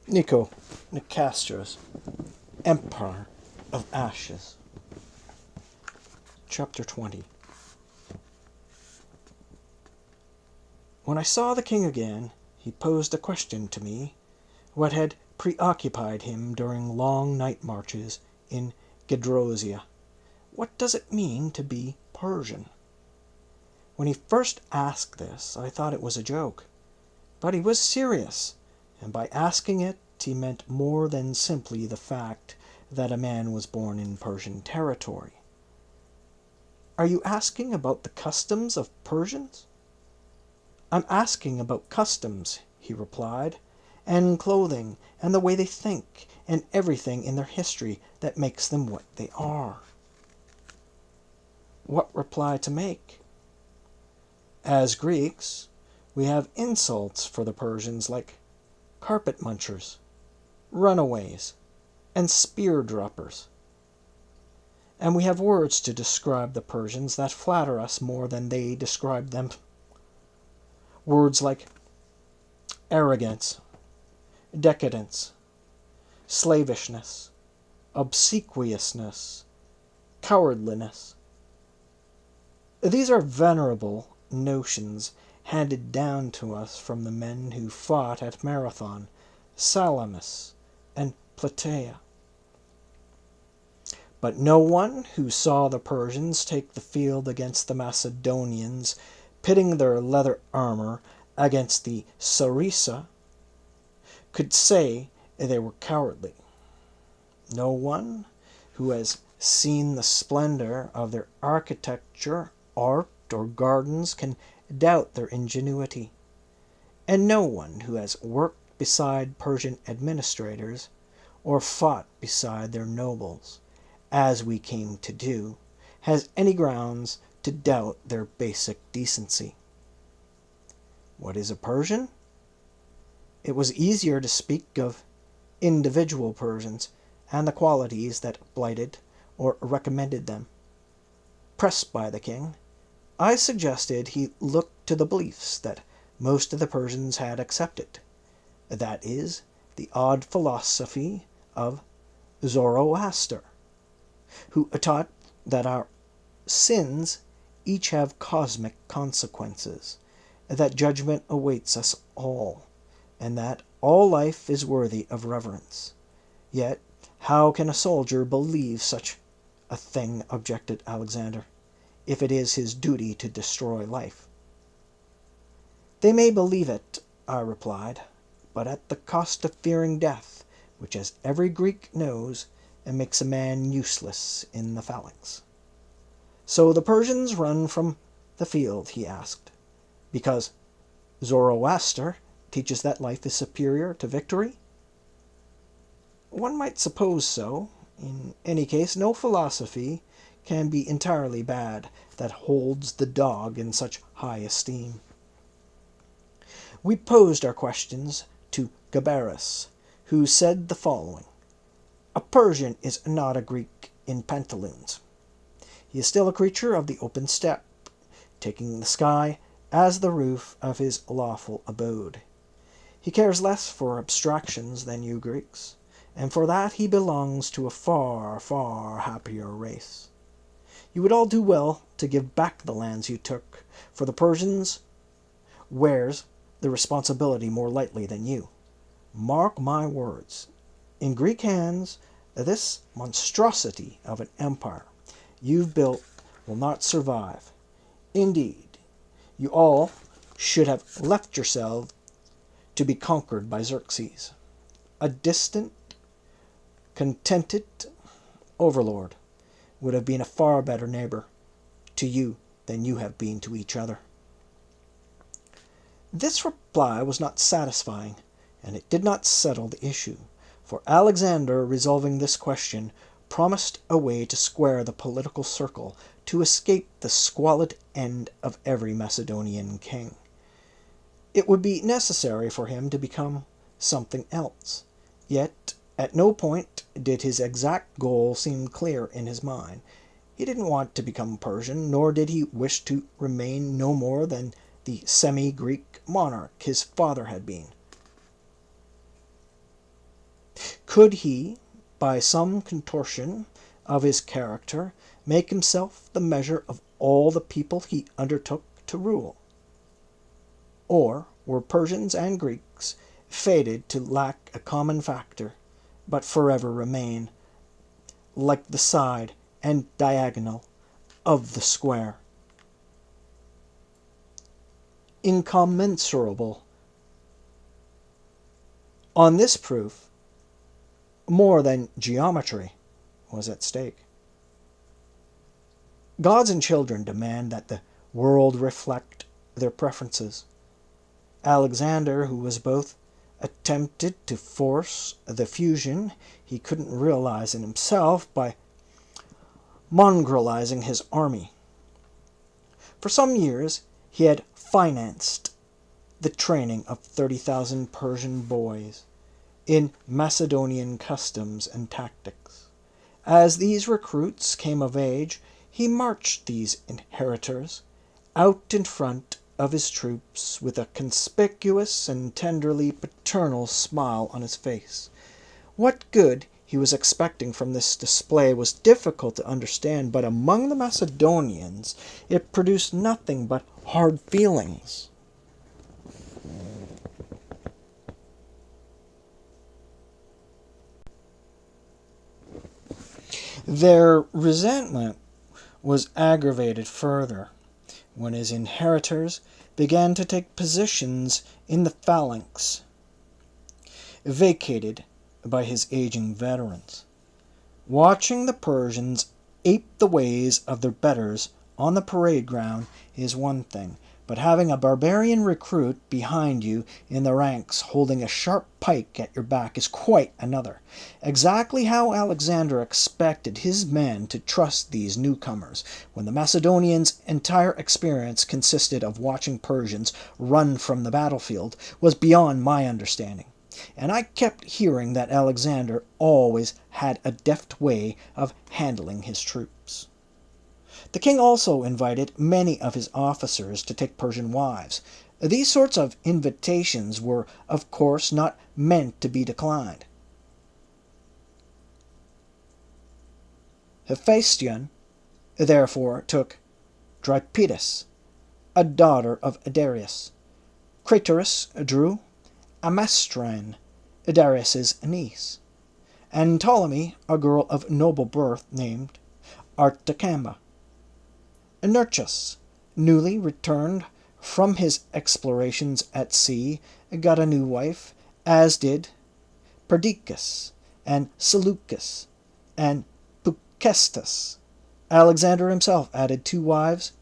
Nico Nicastro's Empire of Ashes. Chapter 20. When I saw the king again, he posed a question to me, what had preoccupied him during long night marches in Gedrosia. What does it mean to be Persian? When he first asked this, I thought it was a joke. But he was serious, and by asking it, he meant more than simply the fact that a man was born in Persian territory. Are you asking about the customs of Persians? I'm asking about customs, he replied, and clothing, and the way they think, and everything in their history that makes them what they are. What reply to make? As Greeks, we have insults for the Persians like carpet munchers, runaways, and spear droppers. And we have words to describe the Persians that flatter us more than they describe them. Words like arrogance, decadence, slavishness, obsequiousness, cowardliness. These are venerable notions handed down to us from the men who fought at Marathon, Salamis, and Plataea. But no one who saw the Persians take the field against the Macedonians, pitting their leather armor against the Sarissa, could say they were cowardly. No one who has seen the splendor of their architecture, art, or gardens can doubt their ingenuity. And no one who has worked beside Persian administrators, or fought beside their nobles, as we came to do, has any grounds to doubt their basic decency. What is a Persian? It was easier to speak of individual Persians and the qualities that blighted or recommended them. Pressed by the king, I suggested he look to the beliefs that most of the Persians had accepted, that is, the odd philosophy of Zoroaster, who taught that our sins each have cosmic consequences, that judgment awaits us all, and that all life is worthy of reverence. Yet, how can a soldier believe such a thing, objected Alexander, if it is his duty to destroy life? They may believe it, I replied, but at the cost of fearing death, which, as every Greek knows, makes a man useless in the phalanx. So the Persians run from the field, he asked, because Zoroaster teaches that life is superior to victory? One might suppose so. In any case, no philosophy can be entirely bad that holds the dog in such high esteem. We posed our questions to Gabarus, who said the following. A Persian is not a Greek in pantaloons. He is still a creature of the open steppe, taking the sky as the roof of his lawful abode. He cares less for abstractions than you Greeks, and for that he belongs to a far, far happier race. You would all do well to give back the lands you took, for the Persians wears the responsibility more lightly than you. Mark my words, in Greek hands, this monstrosity of an empire you've built will not survive. Indeed, you all should have left yourselves to be conquered by Xerxes, a distant, contented overlord would have been a far better neighbor to you than you have been to each other. This reply was not satisfying, and it did not settle the issue, for Alexander, resolving this question, promised a way to square the political circle to escape the squalid end of every Macedonian king. It would be necessary for him to become something else, yet at no point did his exact goal seem clear in his mind. He didn't want to become Persian, nor did he wish to remain no more than the semi-Greek monarch his father had been. Could he, by some contortion of his character, make himself the measure of all the people he undertook to rule? Or were Persians and Greeks fated to lack a common factor, but forever remain like the side and diagonal of the square, incommensurable? On this proof, more than geometry was at stake. Gods and children demand that the world reflect their preferences. Alexander, who was both, attempted to force the fusion he couldn't realize in himself by mongrelizing his army. For some years he had financed the training of 30,000 Persian boys in Macedonian customs and tactics. As these recruits came of age, he marched these inheritors out in front of his troops with a conspicuous and tenderly paternal smile on his face. What good he was expecting from this display was difficult to understand, but among the Macedonians it produced nothing but hard feelings. Their resentment was aggravated further when his inheritors began to take positions in the phalanx vacated by his aging veterans. Watching the Persians ape the ways of their betters on the parade ground is one thing, but having a barbarian recruit behind you in the ranks holding a sharp pike at your back is quite another. Exactly how Alexander expected his men to trust these newcomers, when the Macedonians' entire experience consisted of watching Persians run from the battlefield, was beyond my understanding. And I kept hearing that Alexander always had a deft way of handling his troops. The king also invited many of his officers to take Persian wives. These sorts of invitations were, of course, not meant to be declined. Hephaestion, therefore, took Drypetus, a daughter of Darius. Craterus drew Amastrine, Darius's niece, and Ptolemy, a girl of noble birth named Artacamba. Nearchus, newly returned from his explorations at sea, got a new wife, as did Perdiccas and Seleucus and Peucestus. Alexander himself added 2 wives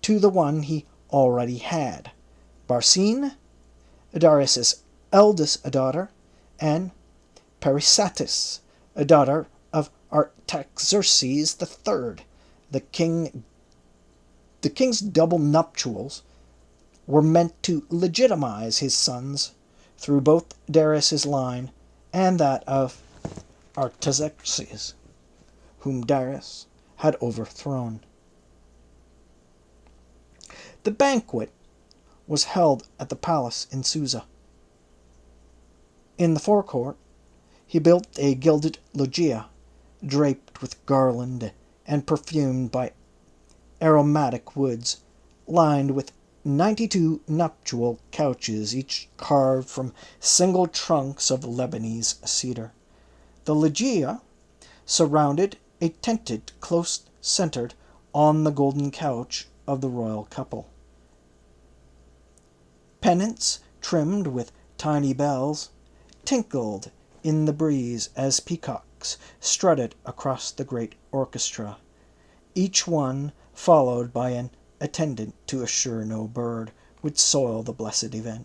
to the one he already had: Barsine, Darius's eldest daughter, and Parysatis, a daughter of Artaxerxes III. The king's double nuptials were meant to legitimize his sons through both Darius's line and that of Artaxerxes, whom Darius had overthrown. The banquet was held at the palace in Susa. In the forecourt he built a gilded loggia, draped with garland and perfumed by aromatic woods, lined with 92 nuptial couches, each carved from single trunks of Lebanese cedar. The loggia surrounded a tented close centered on the golden couch of the royal couple. Pennants trimmed with tiny bells tinkled in the breeze as peacocks strutted across the great orchestra, each one followed by an attendant to assure no bird would soil the blessed event.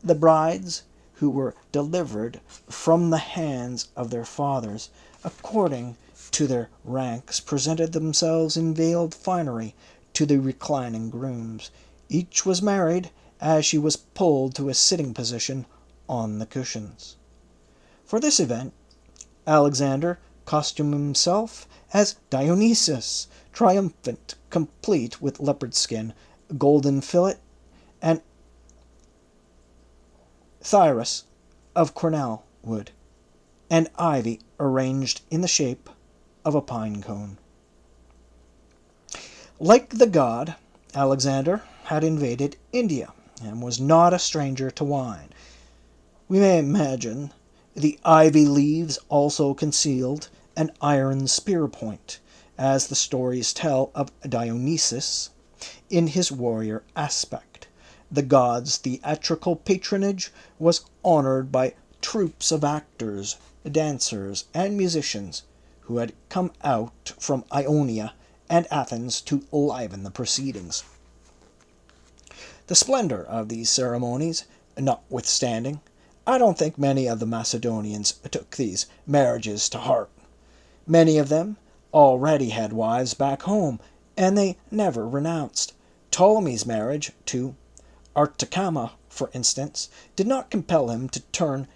The brides, who were delivered from the hands of their fathers, according to their ranks, presented themselves in veiled finery to the reclining grooms. Each was married as she was pulled to a sitting position on the cushions. For this event, Alexander costumed himself as Dionysus, triumphant, complete with leopard skin, golden fillet, and thyrus of cornel wood. and ivy arranged in the shape of a pine cone. Like the god, Alexander had invaded India and was not a stranger to wine. We may imagine the ivy leaves also concealed an iron spear point, as the stories tell of Dionysus in his warrior aspect. The god's theatrical patronage was honored by troops of actors, dancers, and musicians who had come out from Ionia and Athens to liven the proceedings. The splendor of these ceremonies notwithstanding, I don't think many of the Macedonians took these marriages to heart. Many of them already had wives back home, and they never renounced. Ptolemy's marriage to Artacama, for instance, did not compel him to turn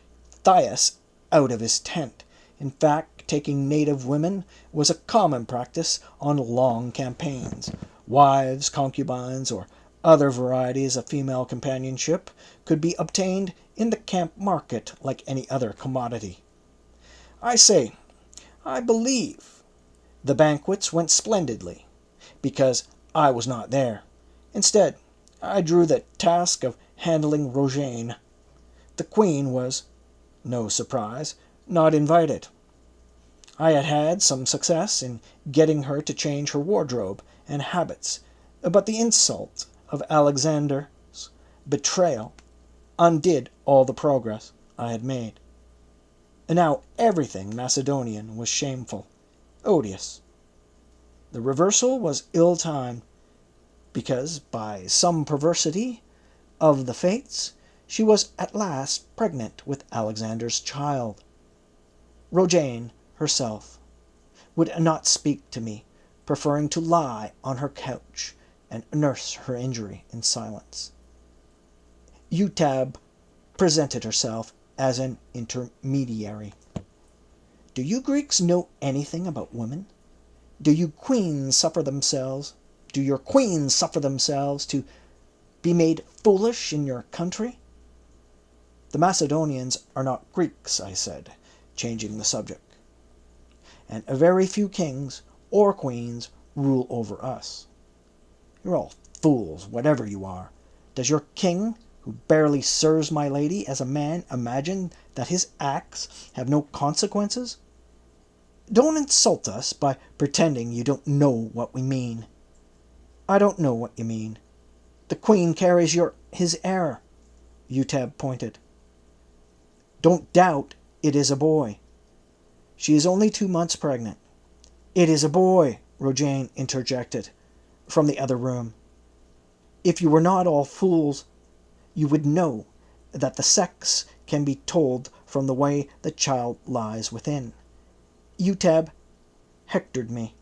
Thias out of his tent. In fact, taking native women was a common practice on long campaigns. Wives, concubines, or other varieties of female companionship could be obtained in the camp market like any other commodity. I say, I believe the banquets went splendidly, because I was not there. Instead, I drew the task of handling Rogaine. The queen was, no surprise, not invited. I had had some success in getting her to change her wardrobe and habits, but the insult of Alexander's betrayal undid all the progress I had made. And now everything Macedonian was shameful, odious. The reversal was ill-timed, because by some perversity of the fates she was at last pregnant with Alexander's child. Rogaine herself would not speak to me, preferring to lie on her couch and nurse her injury in silence. Eutab presented herself as an intermediary. Do you Greeks know anything about women? Do your queens suffer themselves to be made foolish in your country? The Macedonians are not Greeks, I said, changing the subject, and a very few kings or queens rule over us. You're all fools, whatever you are. Does your king, who barely serves my lady as a man, imagine that his acts have no consequences? Don't insult us by pretending you don't know what we mean. I don't know what you mean. The queen carries his heir. Eutab pointed. Don't doubt it is a boy. She is only 2 months pregnant. It is a boy, Rogaine interjected from the other room. If you were not all fools, you would know that the sex can be told from the way the child lies within. Eutab hectored me.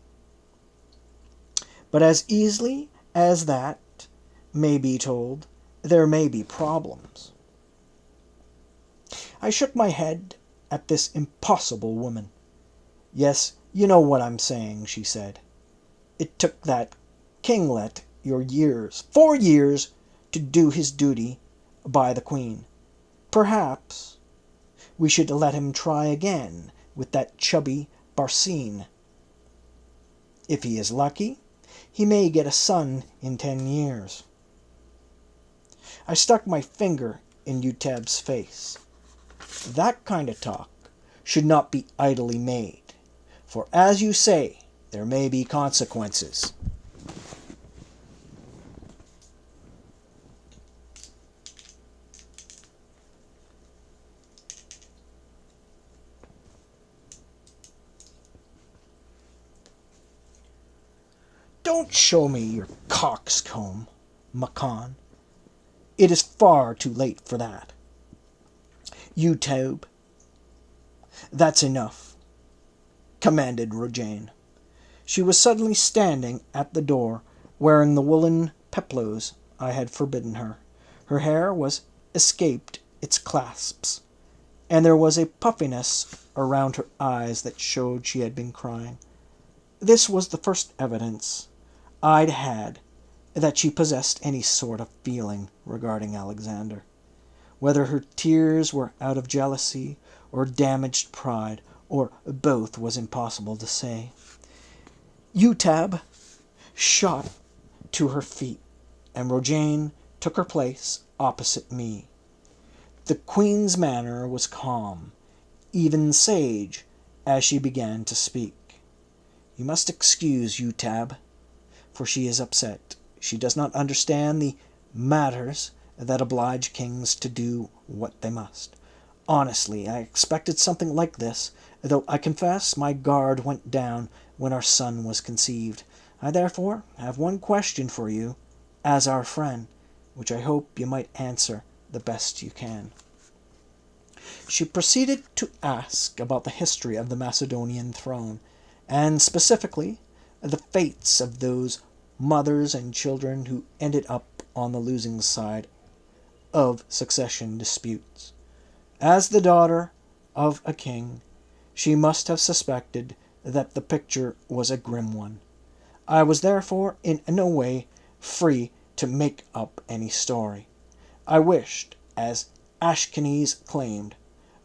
But as easily as that may be told, there may be problems. I shook my head at this impossible woman. Yes, you know what I'm saying, she said. It took that kinglet 4 years, to do his duty by the queen. Perhaps we should let him try again with that chubby Barsine. If he is lucky, he may get a son in 10 years. I stuck my finger in Eutab's face. That kind of talk should not be idly made, for as you say, there may be consequences. Don't show me your coxcomb, Macon. It is far too late for that. Eutab, that's enough, commanded Rogaine. She was suddenly standing at the door, wearing the woolen peplos I had forbidden her. Her hair was escaped its clasps, and there was a puffiness around her eyes that showed she had been crying. This was the first evidence I'd had that she possessed any sort of feeling regarding Alexander. Whether her tears were out of jealousy or damaged pride, or both was impossible to say. Utab shot to her feet, and Rojaine took her place opposite me. The queen's manner was calm, even sage, as she began to speak. You must excuse Utab, for she is upset. She does not understand the matters that oblige kings to do what they must. Honestly, I expected something like this, though I confess my guard went down when our son was conceived. I therefore have one question for you, as our friend, which I hope you might answer the best you can. She proceeded to ask about the history of the Macedonian throne, and specifically the fates of those mothers and children who ended up on the losing side of succession disputes. As the daughter of a king, she must have suspected that the picture was a grim one. I was therefore in no way free to make up any story. I wished, as Ashkenaz claimed,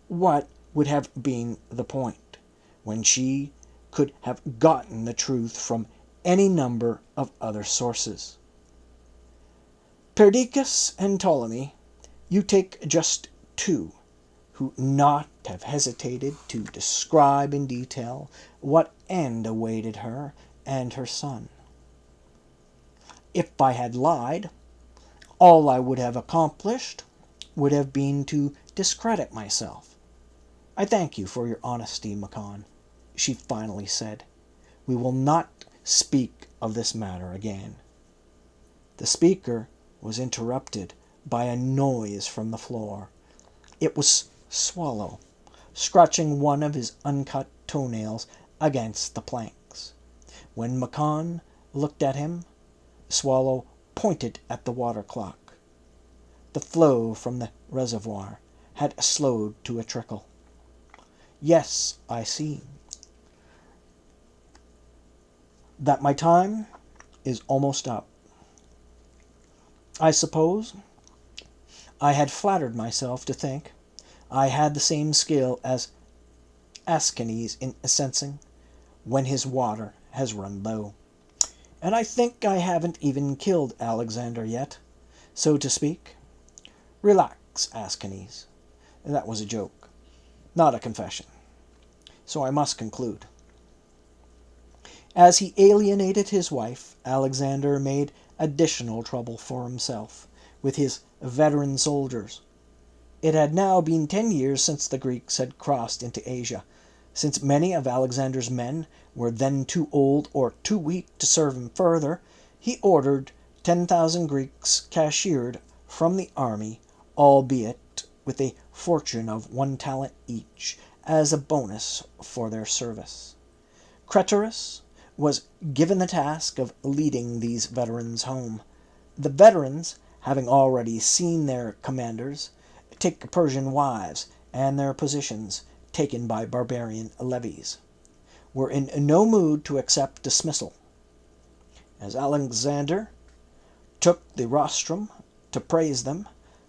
what would have been the point, when she could have gotten the truth from any number of other sources. Perdiccas and Ptolemy, you take just two, who not have hesitated to describe in detail what end awaited her and her son. If I had lied, all I would have accomplished would have been to discredit myself. I thank you for your honesty, Macon, she finally said. We will not speak of this matter again. The speaker was interrupted by a noise from the floor. It was Swallow, scratching one of his uncut toenails against the planks. When Macon looked at him, Swallow pointed at the water clock. The flow from the reservoir had slowed to a trickle. Yes, I see that my time is almost up. I suppose I had flattered myself to think I had the same skill as Ashkenaz in sensing when his water has run low. And I think I haven't even killed Alexander yet, so to speak. Relax, Ashkenaz. That was a joke, not a confession. So I must conclude. As he alienated his wife, Alexander made additional trouble for himself with his veteran soldiers. It had now been 10 years since the Greeks had crossed into Asia. Since many of Alexander's men were then too old or too weak to serve him further, he ordered 10,000 Greeks cashiered from the army, albeit with a fortune of 1 talent each, as a bonus for their service. Craterus was given the task of leading these veterans home. The veterans, having already seen their commanders take Persian wives and their positions taken by barbarian levies, were in no mood to accept dismissal. As Alexander took the rostrum to praise them,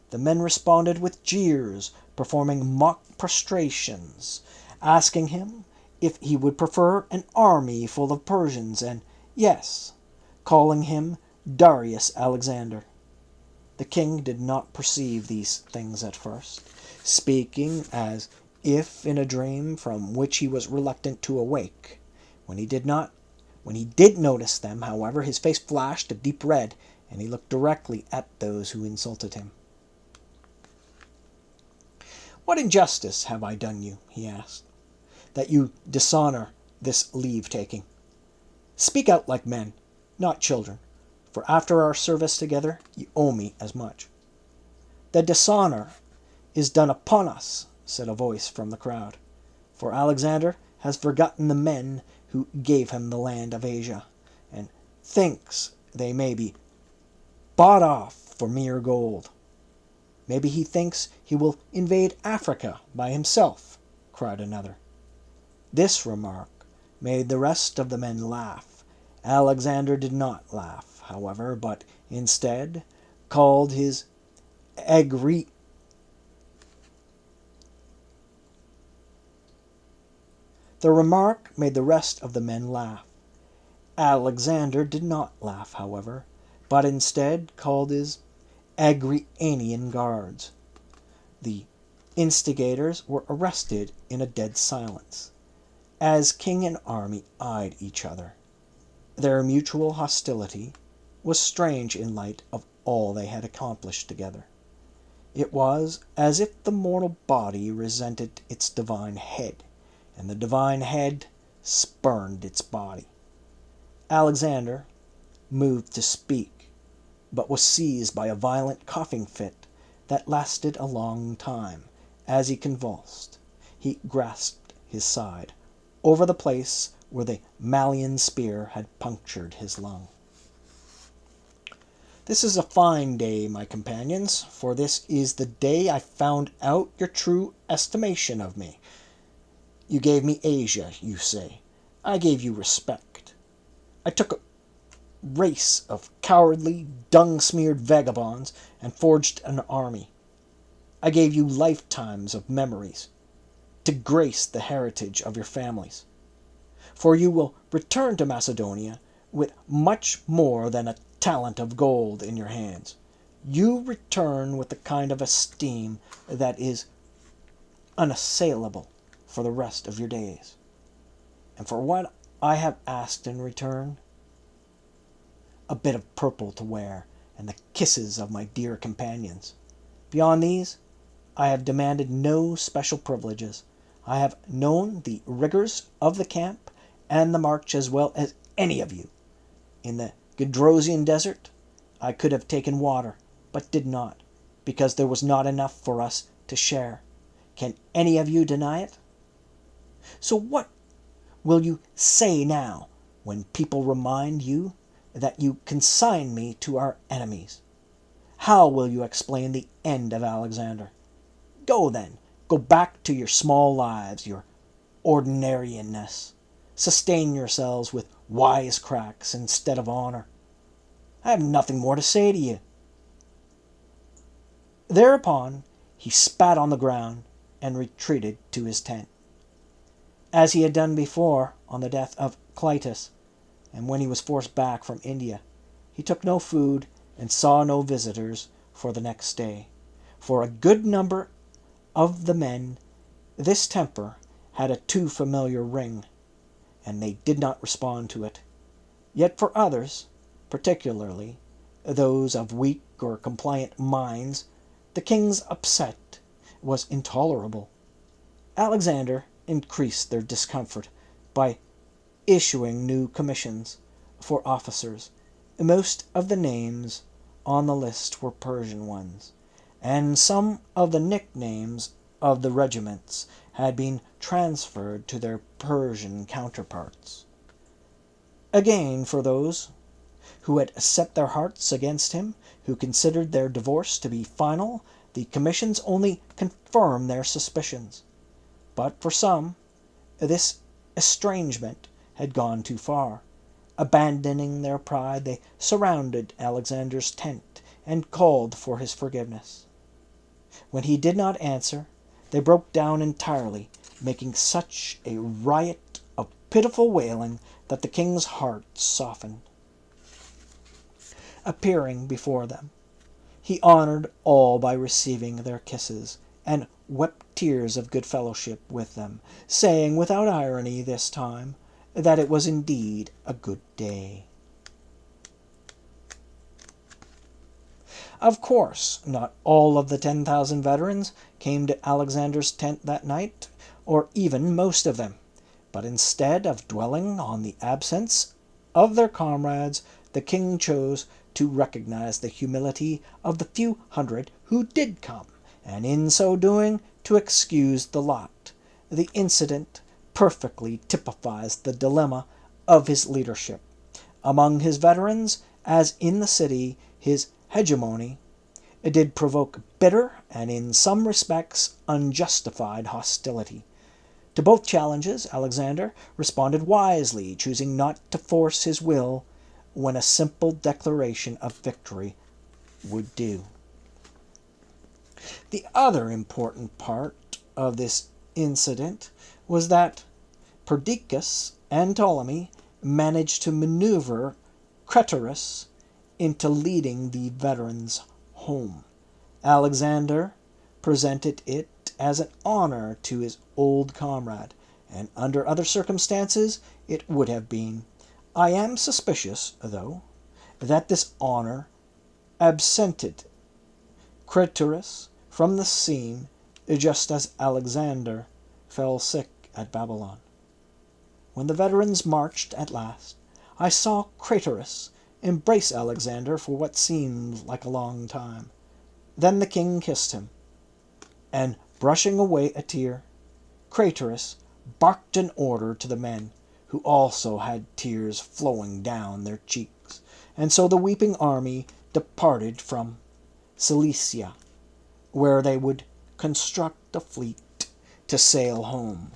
the men responded with jeers, performing mock prostrations, asking him if he would prefer an army full of Persians, and, yes, calling him Darius Alexander. The king did not perceive these things at first, speaking as if in a dream from which he was reluctant to awake. When he did notice them, however, his face flashed a deep red, and he looked directly at those who insulted him. "What injustice have I done you," he asked, "that you dishonor this leave-taking? Speak out like men, not children, for after our service together, you owe me as much." "The dishonor is done upon us," said a voice from the crowd, "for Alexander has forgotten the men who gave him the land of Asia, and thinks they may be bought off for mere gold." "Maybe he thinks he will invade Africa by himself," cried another. This remark made the rest of the men laugh. Alexander did not laugh, however, but instead called his The remark made the rest of the men laugh. Alexander did not laugh, however, but instead called his Agrianian guards. The instigators were arrested in a dead silence, as king and army eyed each other. Their mutual hostility was strange in light of all they had accomplished together. It was as if the mortal body resented its divine head, and the divine head spurned its body. Alexander moved to speak, but was seized by a violent coughing fit that lasted a long time. As he convulsed, he grasped his side, over the place where the Malian spear had punctured his lung. "This is a fine day, my companions, for this is the day I found out your true estimation of me. You gave me Asia, you say. I gave you respect. I took a race of cowardly, dung-smeared vagabonds and forged an army. I gave you lifetimes of memories to grace the heritage of your families. For you will return to Macedonia with much more than a talent of gold in your hands. You return with the kind of esteem that is unassailable for the rest of your days. And for what I have asked in return, a bit of purple to wear and the kisses of my dear companions. Beyond these, I have demanded no special privileges. I have known the rigors of the camp and the march as well as any of you. In the Gedrosian desert, I could have taken water, but did not, because there was not enough for us to share. Can any of you deny it? So what will you say now, when people remind you that you consign me to our enemies? How will you explain the end of Alexander? Go then, go back to your small lives, your ordinarianness. Sustain yourselves with wisecracks instead of honor. I have nothing more to say to you." Thereupon he spat on the ground and retreated to his tent, as he had done before on the death of Clytus, and when he was forced back from India. He took no food and saw no visitors for the next day. For a good number of the men, this temper had a too familiar ring, and they did not respond to it. Yet for others, particularly those of weak or compliant minds, the king's upset was intolerable. Alexander increased their discomfort by issuing new commissions for officers. Most of the names on the list were Persian ones, and some of the nicknames of the regiments had been transferred to their Persian counterparts. Again, for those who had set their hearts against him, who considered their divorce to be final, the commissions only confirmed their suspicions. But for some, this estrangement had gone too far. Abandoning their pride, they surrounded Alexander's tent and called for his forgiveness. When he did not answer, they broke down entirely, making such a riot of pitiful wailing that the king's heart softened. Appearing before them, he honored all by receiving their kisses, and wept tears of good fellowship with them, saying without irony this time that it was indeed a good day. Of course, not all of the 10,000 veterans came to Alexander's tent that night, or even most of them. But instead of dwelling on the absence of their comrades, the king chose to recognize the humility of the few hundred who did come, and in so doing to excuse the lot. The incident perfectly typifies the dilemma of his leadership. Among his veterans, as in the city, his hegemony did provoke bitter and in some respects unjustified hostility. To both challenges Alexander responded wisely, choosing not to force his will when a simple declaration of victory would do. The other important part of this incident was that, Perdiccas and Ptolemy managed to maneuver Craterus into leading the veterans home. Alexander presented it as an honor to his old comrade, and under other circumstances it would have been. I am suspicious, though, that this honor absented Craterus from the scene just as Alexander fell sick at Babylon. When the veterans marched at last, I saw Craterus embrace Alexander for what seemed like a long time. Then the king kissed him, and brushing away a tear, Craterus barked an order to the men, who also had tears flowing down their cheeks. And so the weeping army departed from Cilicia, where they would construct a fleet to sail home.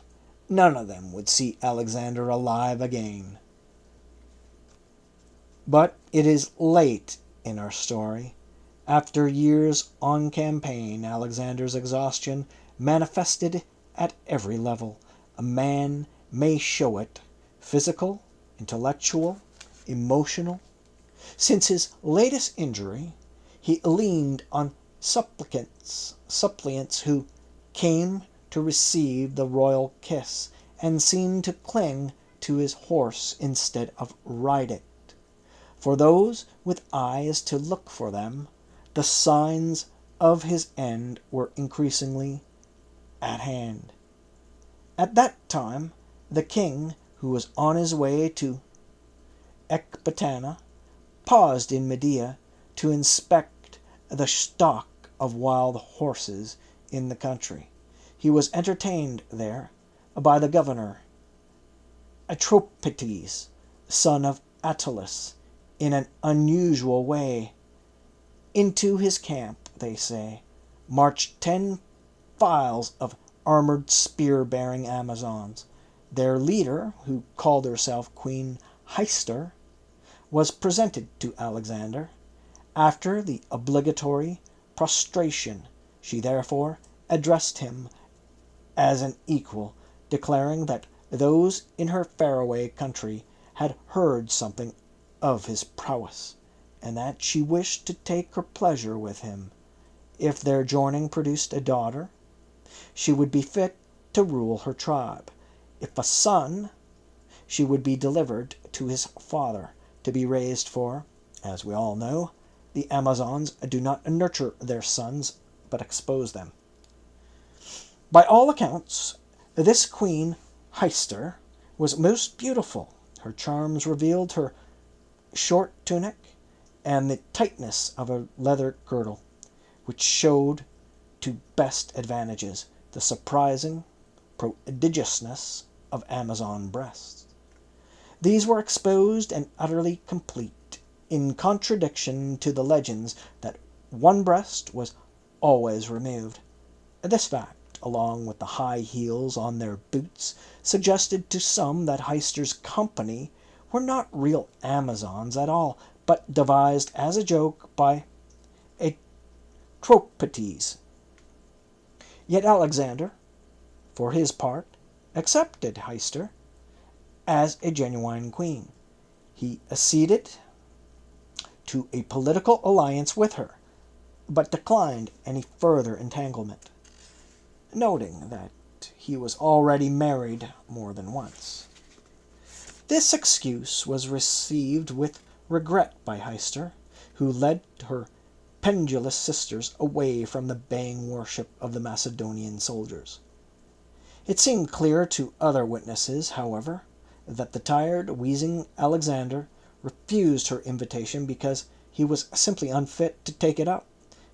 None of them would see Alexander alive again. But it is late in our story. After years on campaign, Alexander's exhaustion manifested at every level. A man may show it: physical, intellectual, emotional. Since his latest injury, he leaned on suppliants who came to receive the royal kiss, and seemed to cling to his horse instead of ride it. For those with eyes to look for them, the signs of his end were increasingly at hand. At that time, the king, who was on his way to Ecbatana, paused in Media to inspect the stock of wild horses in the country. He was entertained there by the governor, Atropites, son of Attalus, in an unusual way. Into his camp, they say, marched 10 files of armored spear-bearing Amazons. Their leader, who called herself Queen Hyster, was presented to Alexander. After the obligatory prostration, she therefore addressed him as an equal, declaring that those in her faraway country had heard something of his prowess, and that she wished to take her pleasure with him. If their joining produced a daughter, she would be fit to rule her tribe. If a son, she would be delivered to his father, to be raised, for, as we all know, the Amazons do not nurture their sons, but expose them. By all accounts, this Queen Hyster was most beautiful. Her charms revealed her short tunic and the tightness of a leather girdle, which showed to best advantages the surprising prodigiousness of Amazon breasts. These were exposed and utterly complete, in contradiction to the legends that one breast was always removed. This fact, along with the high heels on their boots, suggested to some that Hyster's company were not real Amazons at all, but devised as a joke by Atropites. Yet Alexander, for his part, accepted Hyster as a genuine queen. He acceded to a political alliance with her, but declined any further entanglement, noting that he was already married more than once. This excuse was received with regret by Hyster, who led her pendulous sisters away from the baying worship of the Macedonian soldiers. It seemed clear to other witnesses, however, that the tired, wheezing Alexander refused her invitation because he was simply unfit to take it up,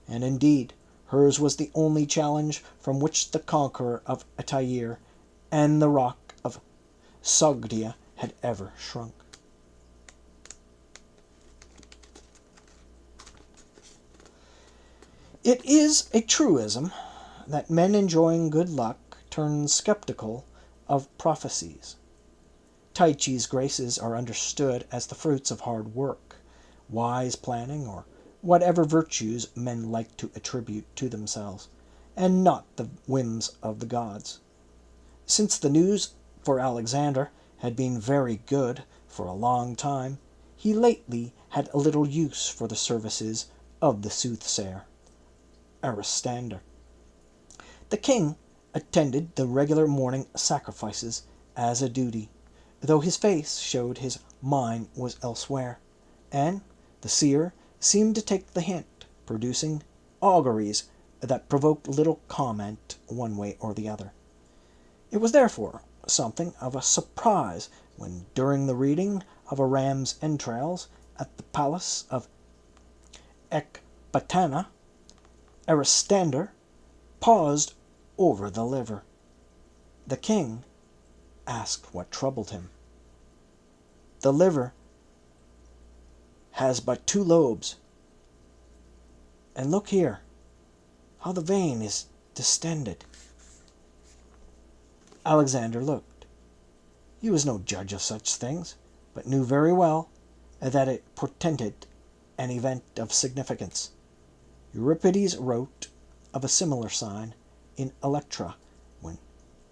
and indeed hers was the only challenge from which the conqueror of Tyre and the rock of Sogdia had ever shrunk. It is a truism that men enjoying good luck turn skeptical of prophecies. Tai Chi's graces are understood as the fruits of hard work, wise planning, or whatever virtues men like to attribute to themselves, and not the whims of the gods. Since the news for Alexander had been very good for a long time, he lately had a little use for the services of the soothsayer, Aristander. The king attended the regular morning sacrifices as a duty, though his face showed his mind was elsewhere, and the seer seemed to take the hint, producing auguries that provoked little comment one way or the other. It was therefore something of a surprise when, during the reading of a ram's entrails at the palace of Ecbatana, Aristander paused over the liver. The king asked what troubled him. "The liver has but two lobes. And look here, how the vein is distended." Alexander looked. He was no judge of such things, but knew very well that it portended an event of significance. Euripides wrote of a similar sign in Electra, when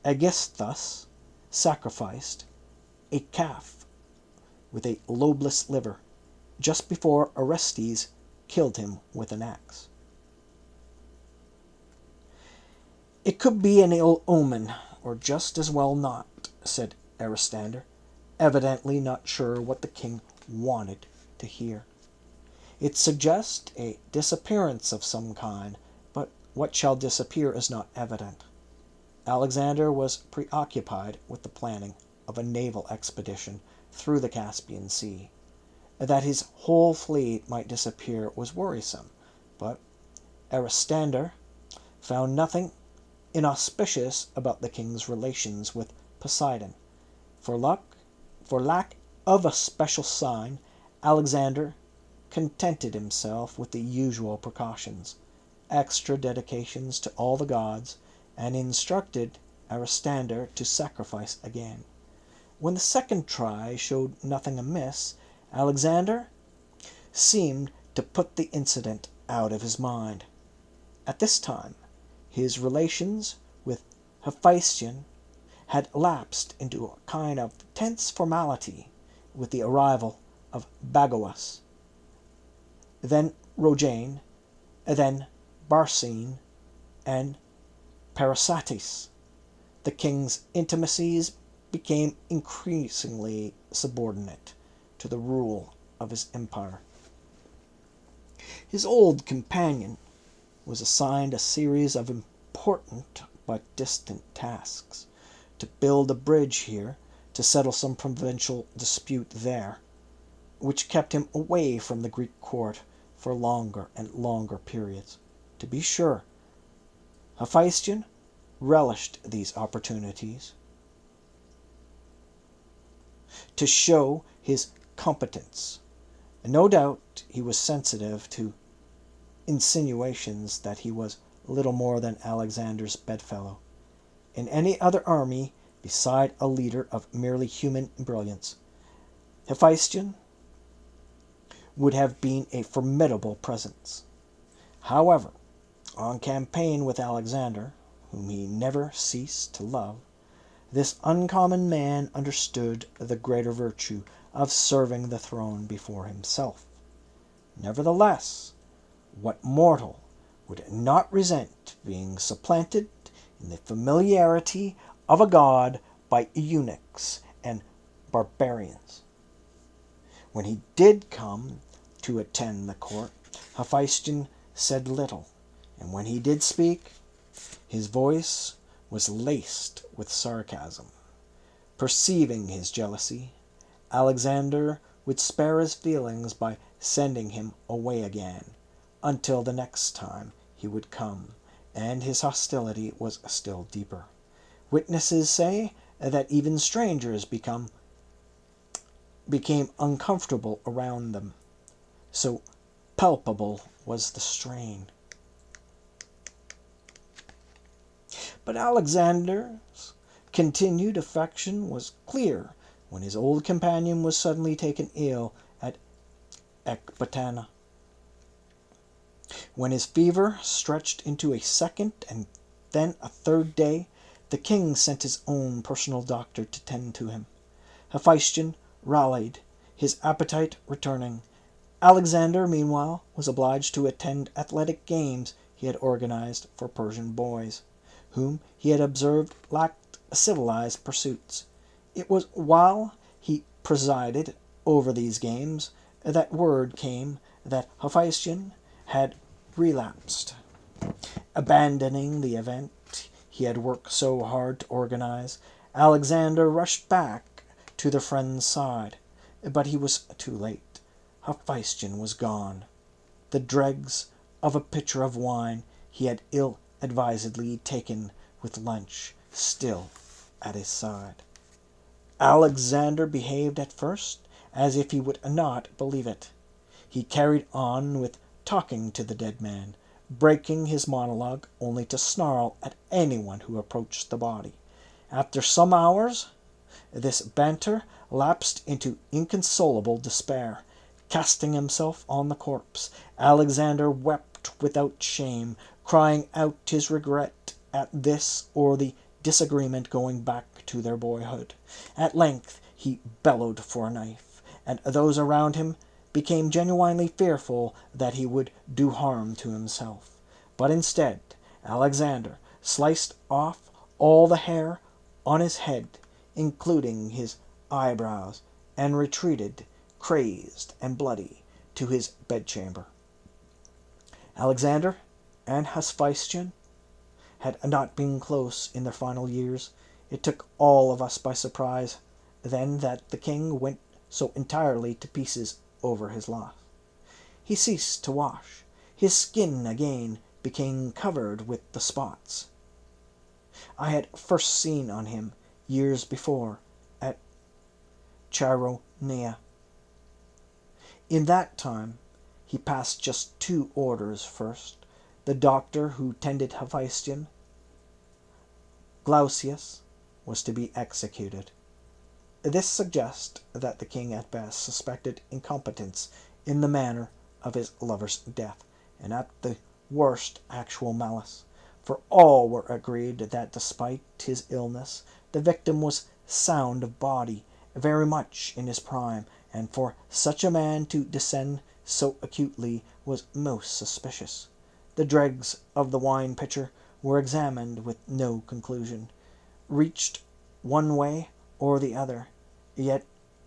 Aegisthus sacrificed a calf with a lobeless liver, just before Orestes killed him with an axe. "It could be an ill omen, or just as well not," said Aristander, evidently not sure what the king wanted to hear. "It suggests a disappearance of some kind, but what shall disappear is not evident." Alexander was preoccupied with the planning of a naval expedition through the Caspian Sea. That his whole fleet might disappear was worrisome, but Aristander found nothing inauspicious about the king's relations with Poseidon. For lack of a special sign, Alexander contented himself with the usual precautions, extra dedications to all the gods, and instructed Aristander to sacrifice again. When the second try showed nothing amiss, Alexander seemed to put the incident out of his mind. At this time his relations with Hephaestion had lapsed into a kind of tense formality with the arrival of Bagoas, then Rogane, then Barcine, and Parasatis. The king's intimacies became increasingly subordinate to the rule of his empire. His old companion was assigned a series of important but distant tasks: to build a bridge here, to settle some provincial dispute there, which kept him away from the Greek court for longer and longer periods. To be sure, Hephaestion relished these opportunities to show his competence. No doubt he was sensitive to insinuations that he was little more than Alexander's bedfellow. In any other army, beside a leader of merely human brilliance, Hephaestion would have been a formidable presence. However, on campaign with Alexander, whom he never ceased to love, this uncommon man understood the greater virtue of serving the throne before himself. Nevertheless, what mortal would not resent being supplanted in the familiarity of a god by eunuchs and barbarians? When he did come to attend the court, Hephaestion said little, and when he did speak, his voice was laced with sarcasm. Perceiving his jealousy, Alexander would spare his feelings by sending him away again, until the next time he would come, and his hostility was still deeper. Witnesses say that even strangers became uncomfortable around them, so palpable was the strain. But Alexander's continued affection was clear when his old companion was suddenly taken ill at Ecbatana. When his fever stretched into a second and then a third day, The king sent his own personal doctor to tend to him. Hephaestion rallied, his appetite returning. Alexander, meanwhile, was obliged to attend athletic games he had organized for Persian boys, whom he had observed lacked civilized pursuits. It was while he presided over these games that word came that Hephaestion had relapsed. Abandoning the event he had worked so hard to organize, Alexander rushed back to the friend's side, but he was too late. Hephaestion was gone. The dregs of a pitcher of wine he had ill-advisedly taken with lunch still at his side. Alexander behaved at first as if he would not believe it. He carried on with talking to the dead man, breaking his monologue only to snarl at anyone who approached the body. After some hours, this banter lapsed into inconsolable despair. Casting himself on the corpse, Alexander wept without shame, crying out his regret at this or the disagreement going back to their boyhood. At length he bellowed for a knife, and those around him became genuinely fearful that he would do harm to himself. But instead, Alexander sliced off all the hair on his head, including his eyebrows, and retreated, crazed and bloody, to his bedchamber. Alexander and Hephaestion had not been close in their final years. It took all of us by surprise then that the king went so entirely to pieces over his loss. He ceased to wash. His skin again became covered with the spots I had first seen on him years before at Chaeronea. In that time he passed just 2 orders first. The doctor who tended Hephaestion, Glaucius, was to be executed. This suggests that the king at best suspected incompetence in the manner of his lover's death, and at the worst actual malice, for all were agreed that despite his illness the victim was sound of body, very much in his prime, and for such a man to descend so acutely was most suspicious. The dregs of the wine pitcher were examined with no conclusion, reached one way or the other, yet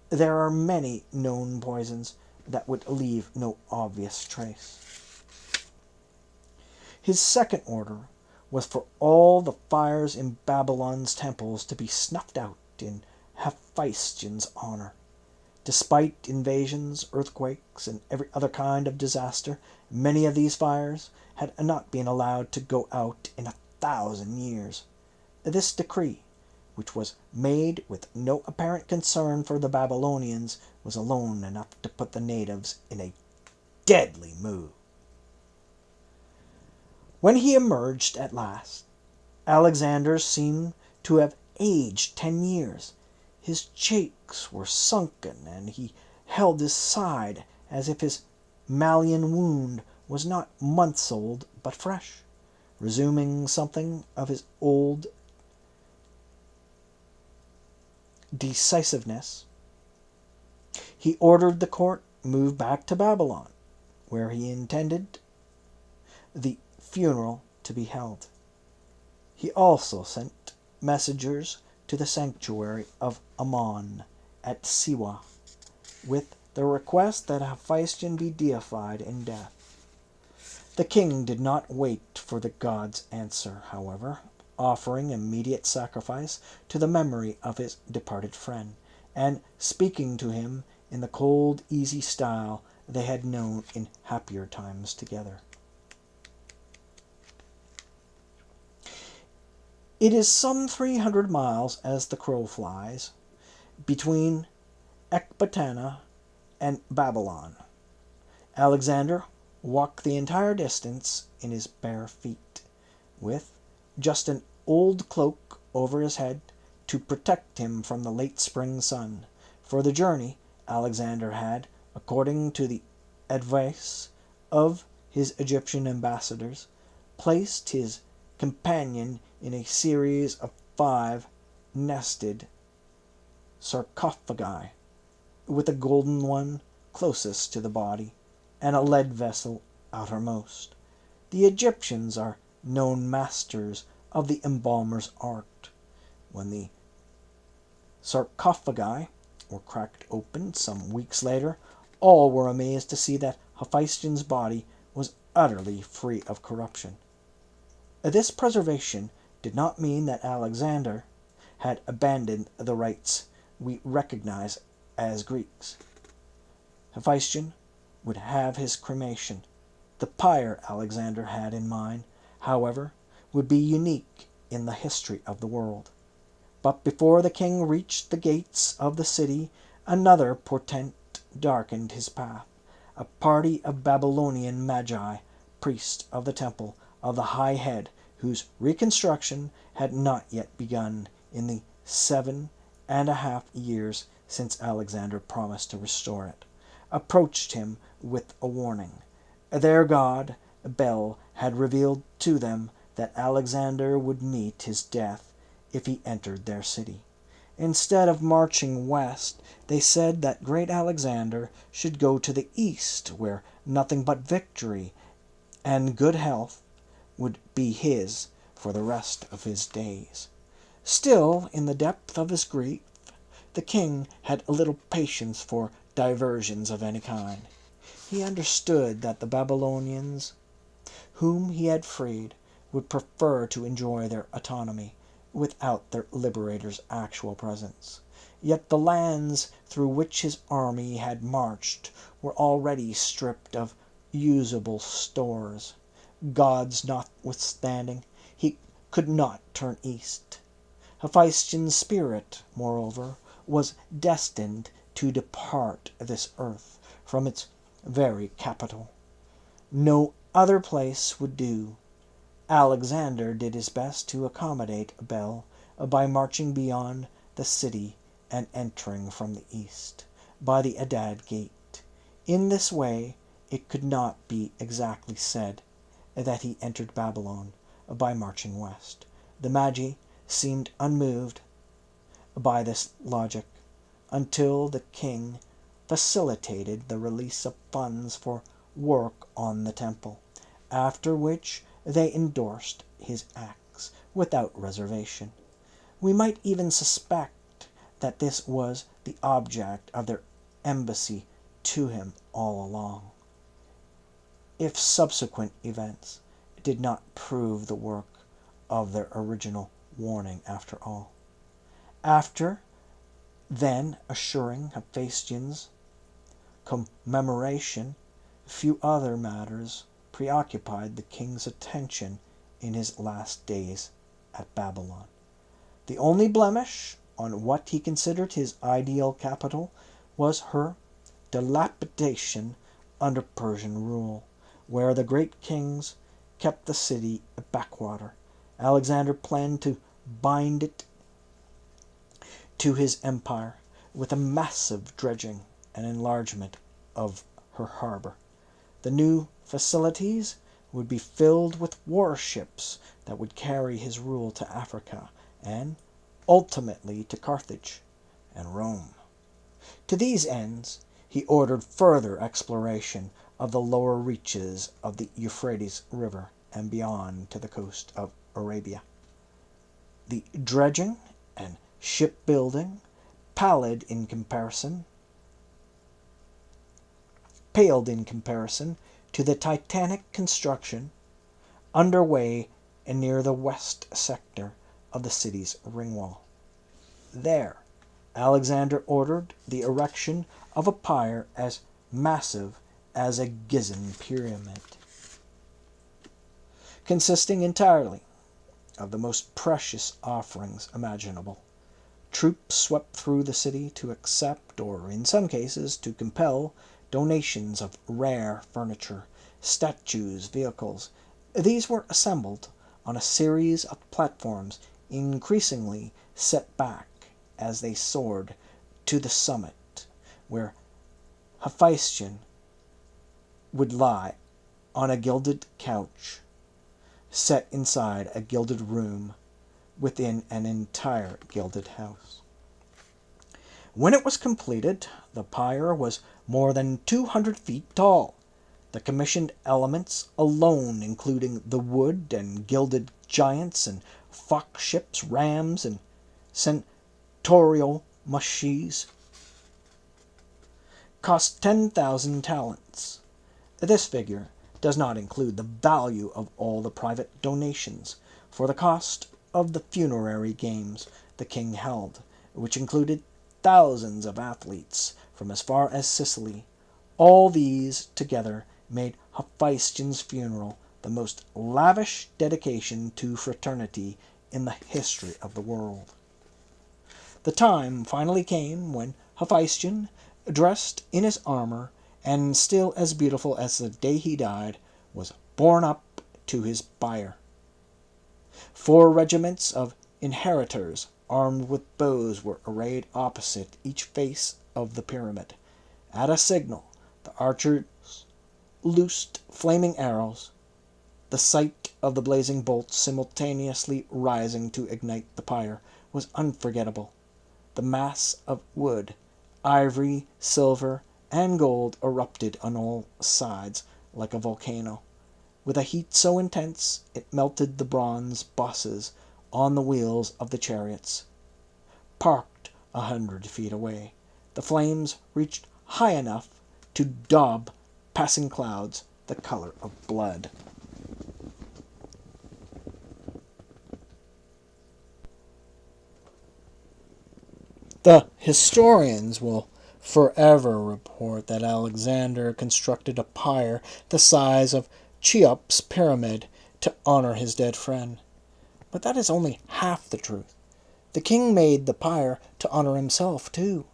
there are many known poisons that would leave no obvious trace. His second order was for all the fires in Babylon's temples to be snuffed out in Hephaestion's honor. Despite invasions, earthquakes, and every other kind of disaster, many of these fires had not been allowed to go out in 1,000 years. This decree, which was made with no apparent concern for the Babylonians, was alone enough to put the natives in a deadly mood. When he emerged at last, Alexander seemed to have aged 10 years. His cheeks were sunken, and he held his side as if his Malian wound was not months old, but fresh. Resuming something of his old decisiveness, he ordered the court moved back to Babylon, where he intended the funeral to be held. He also sent messengers to the sanctuary of Ammon at Siwa, with the request that Hephaestion be deified in death. The king did not wait for the god's answer, however, offering immediate sacrifice to the memory of his departed friend, and speaking to him in the cold, easy style they had known in happier times together. It is some 300 miles as the crow flies between Ecbatana and Babylon. Alexander walked the entire distance in his bare feet, with just an old cloak over his head to protect him from the late spring sun. For the journey, Alexander had, according to the advice of his Egyptian ambassadors, placed his companion in a series of 5 nested sarcophagi, with a golden one closest to the body, and a lead vessel outermost. The Egyptians are known masters of the embalmer's art. When the sarcophagi were cracked open some weeks later, all were amazed to see that Hephaestion's body was utterly free of corruption. This preservation did not mean that Alexander had abandoned the rites we recognize as Greeks. Hephaestion would have his cremation. The pyre Alexander had in mind, however, would be unique in the history of the world. But before the king reached the gates of the city, another portent darkened his path. A party of Babylonian magi, priests of the temple of the high head, whose reconstruction had not yet begun in the 7.5 years since Alexander promised to restore it, approached him with a warning. Their god, Bel, had revealed to them that Alexander would meet his death if he entered their city. Instead of marching west, they said that great Alexander should go to the east, where nothing but victory and good health would be his for the rest of his days. Still, in the depth of his grief, the king had little patience for diversions of any kind. He understood that the Babylonians, whom he had freed, would prefer to enjoy their autonomy without their liberator's actual presence. Yet the lands through which his army had marched were already stripped of usable stores. Gods notwithstanding, he could not turn east. Hephaestion's spirit, moreover, was destined to depart this earth from its very capital. No other place would do. Alexander did his best to accommodate Bel by marching beyond the city and entering from the east, by the Adad gate. In this way it could not be exactly said that he entered Babylon by marching west. The Magi seemed unmoved by this logic until the king facilitated the release of funds for work on the temple, after which they endorsed his acts without reservation. We might even suspect that this was the object of their embassy to him all along, if subsequent events did not prove the work of their original warning after all. After then assuring Hephaestion's commemoration, few other matters preoccupied the king's attention in his last days at Babylon. The only blemish on what he considered his ideal capital was her dilapidation under Persian rule. Where the great kings kept the city a backwater, Alexander planned to bind it to his empire with a massive dredging and enlargement of her harbor. The new facilities would be filled with warships that would carry his rule to Africa and ultimately to Carthage and Rome. To these ends, he ordered further exploration of the lower reaches of the Euphrates River and beyond to the coast of Arabia. The dredging and shipbuilding paled in comparison to the titanic construction underway near the west sector of the city's ring wall. There, Alexander ordered the erection of a pyre as massive as a Gizon pyramid, consisting entirely of the most precious offerings imaginable. Troops swept through the city to accept, or in some cases to compel, donations of rare furniture, statues, vehicles. These were assembled on a series of platforms increasingly set back as they soared to the summit, where Hephaestion would lie on a gilded couch set inside a gilded room within an entire gilded house. When it was completed, the pyre was more than 200 feet tall. The commissioned elements alone, including the wood and gilded giants and fox ships, rams, and centaurial mushies, cost 10,000 talents. This figure does not include the value of all the private donations for the cost of the funerary games the king held, which included thousands of athletes from as far as Sicily. All these together made Hephaestion's funeral the most lavish dedication to fraternity in the history of the world. The time finally came when Hephaestion, dressed in his armor, and still as beautiful as the day he died, was borne up to his bier. 4 regiments of inheritors, armed with bows, were arrayed opposite each face of the pyramid. At a signal, the archers loosed flaming arrows. The sight of the blazing bolts simultaneously rising to ignite the pyre was unforgettable. The mass of wood, ivory, silver, and gold erupted on all sides like a volcano, with a heat so intense it melted the bronze bosses on the wheels of the chariots. Parked 100 feet away, the flames reached high enough to daub passing clouds the color of blood. The historians will forever report that Alexander constructed a pyre the size of Cheops' pyramid to honor his dead friend. But that is only half the truth. The king made the pyre to honor himself, too.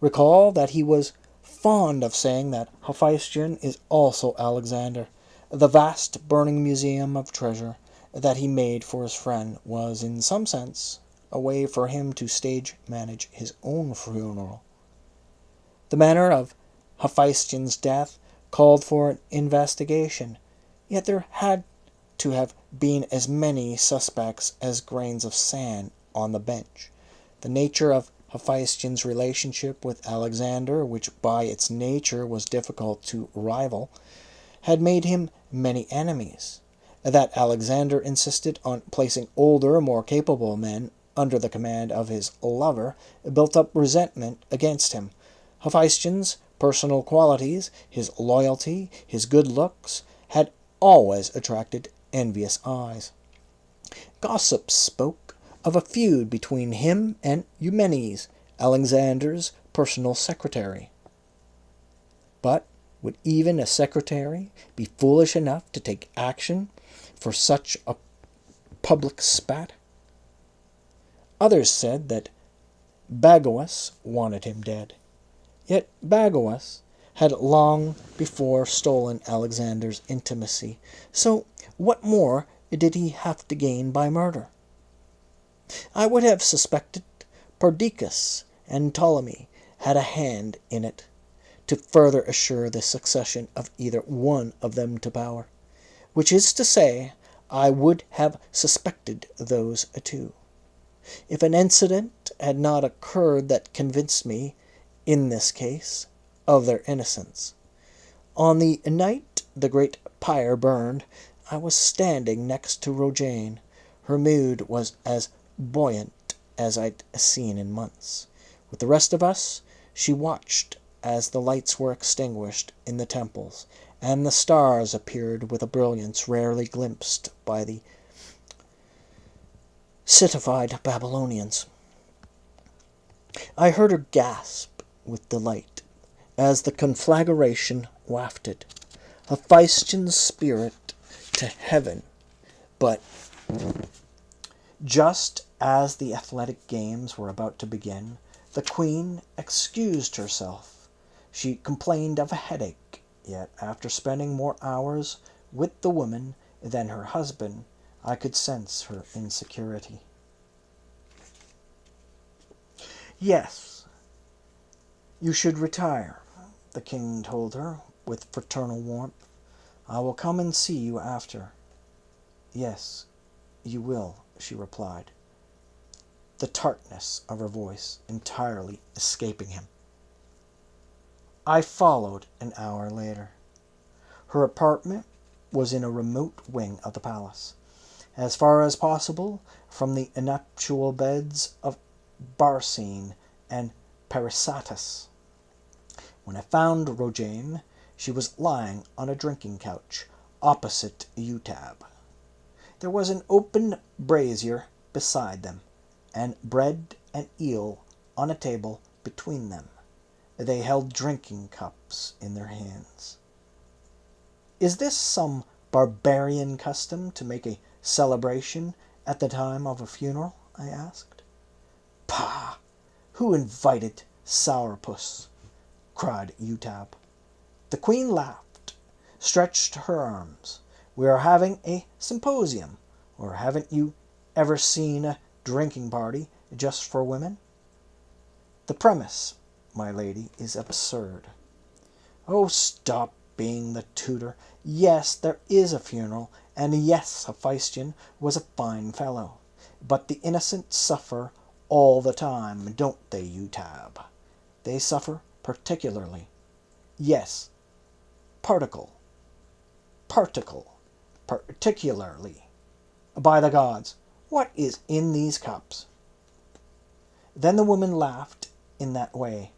Recall that he was fond of saying that Hephaestion is also Alexander. The vast burning museum of treasure that he made for his friend was, in some sense, a way for him to stage manage his own funeral. The manner of Hephaestion's death called for an investigation, yet there had to have been as many suspects as grains of sand on the bench. The nature of Hephaestion's relationship with Alexander, which by its nature was difficult to rival, had made him many enemies. That Alexander insisted on placing older, more capable men under the command of his lover built up resentment against him. Hephaestion's personal qualities, his loyalty, his good looks, had always attracted envious eyes. Gossips spoke of a feud between him and Eumenes, Alexander's personal secretary. But would even a secretary be foolish enough to take action for such a public spat? Others said that Bagoas wanted him dead. Yet Bagoas had long before stolen Alexander's intimacy, so what more did he have to gain by murder? I would have suspected Perdiccas and Ptolemy had a hand in it, to further assure the succession of either one of them to power, which is to say, I would have suspected those two, if an incident had not occurred that convinced me, in this case, of their innocence. On the night the great pyre burned, I was standing next to Rogane. Her mood was as buoyant as I'd seen in months. With the rest of us, she watched as the lights were extinguished in the temples, and the stars appeared with a brilliance rarely glimpsed by the citified Babylonians. I heard her gasp with delight as the conflagration wafted Hephaestion's spirit to heaven. But just as the athletic games were about to begin, the queen excused herself. She complained of a headache, yet after spending more hours with the woman than her husband, I could sense her insecurity. Yes, you should retire, the king told her with fraternal warmth. I will come and see you after. Yes, you will, she replied. the tartness of her voice entirely escaping him. I followed an hour later. Her apartment was in a remote wing of the palace, as far as possible from the nuptial beds of Barsine and Perisatus. When I found Rojaine, she was lying on a drinking couch opposite Eutab. There was an open brazier beside them, and bread and eel on a table between them. They held drinking cups in their hands. "Is this some barbarian custom to make a celebration at the time of a funeral?" I asked. "Pah! Who invited sourpuss?" cried Eutab. The queen laughed, stretched her arms. "We are having a symposium, or haven't you ever seen a drinking party just for women?" "The premise, my lady, is absurd." "Oh, stop being the tutor. Yes, there is a funeral, and yes, Hephaestion was a fine fellow. But the innocent suffer all the time, don't they, Eutab? They suffer particularly. Yes, particularly. By the gods, what is in these cups?" Then the woman laughed in that way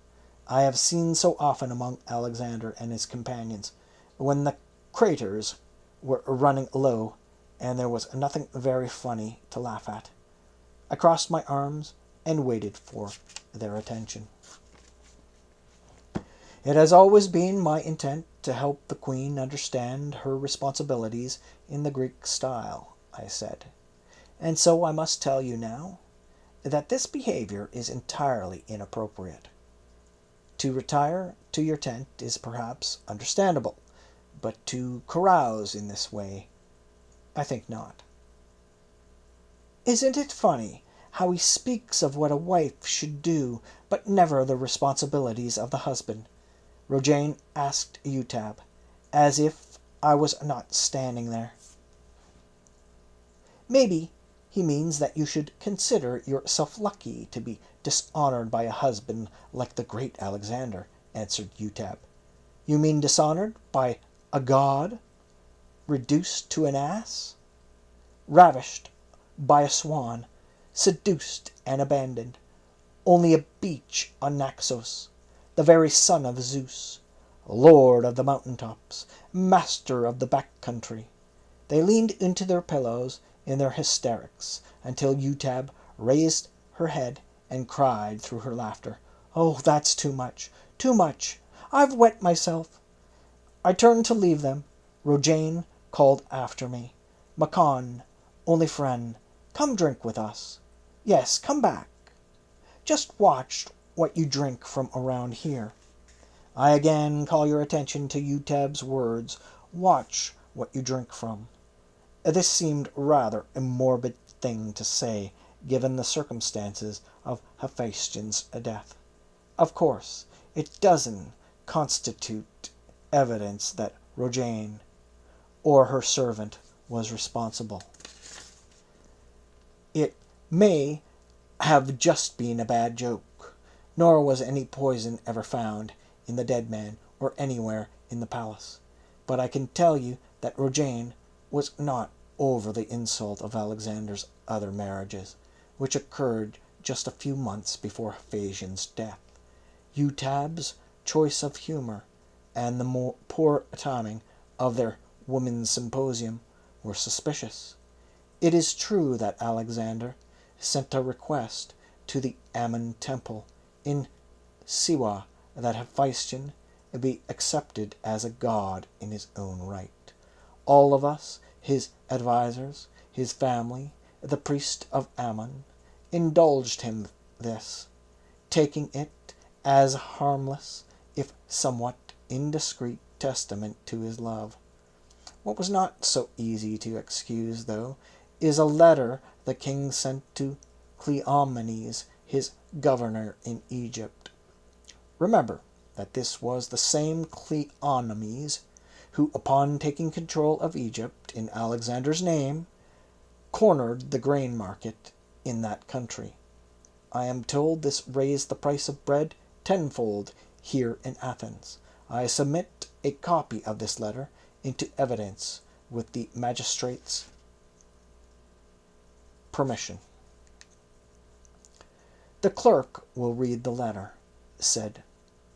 I have seen so often among Alexander and his companions, when the craters were running low, and there was nothing very funny to laugh at. I crossed my arms and waited for their attention. "It has always been my intent to help the queen understand her responsibilities in the Greek style," I said. "And so I must tell you now that this behavior is entirely inappropriate. To retire to your tent is perhaps understandable, but to carouse in this way, I think not." "Isn't it funny how he speaks of what a wife should do, but never the responsibilities of the husband?" Rojaine asked Eutab, as if I was not standing there. "Maybe he means that you should consider yourself lucky to be dishonored by a husband like the great Alexander," answered Eutab. "You mean dishonored by a god? Reduced to an ass? Ravished by a swan? Seduced and abandoned? Only a beach on Naxos, the very son of Zeus, lord of the mountain tops, master of the back country." They leaned into their pillows in their hysterics, until Eutab raised her head and cried through her laughter, "Oh, that's too much! Too much! I've wet myself!" I turned to leave them. Rojaine called after me, "Macon, only friend, come drink with us. Yes, come back. Just watch what you drink from around here." I again call your attention to Eutab's words, "watch what you drink from." This seemed rather a morbid thing to say, given the circumstances of Hephaestion's death. Of course, it doesn't constitute evidence that Rojaine or her servant was responsible. It may have just been a bad joke, nor was any poison ever found in the dead man or anywhere in the palace. But I can tell you that Rojaine was not over the insult of Alexander's other marriages, which occurred just a few months before Hephaestion's death. Eutab's choice of humor and the poor timing of their women's symposium were suspicious. It is true that Alexander sent a request to the Ammon temple in Siwa that Hephaestion be accepted as a god in his own right. All of us, his advisers, his family, the priest of Ammon, indulged him this, taking it as a harmless, if somewhat indiscreet, testament to his love. What was not so easy to excuse, though, is a letter the king sent to Cleomenes, his governor in Egypt. Remember that this was the same Cleomenes who, upon taking control of Egypt in Alexander's name, cornered the grain market in that country. I am told this raised the price of bread tenfold here in Athens. I submit a copy of this letter into evidence with the magistrate's permission." "The clerk will read the letter," said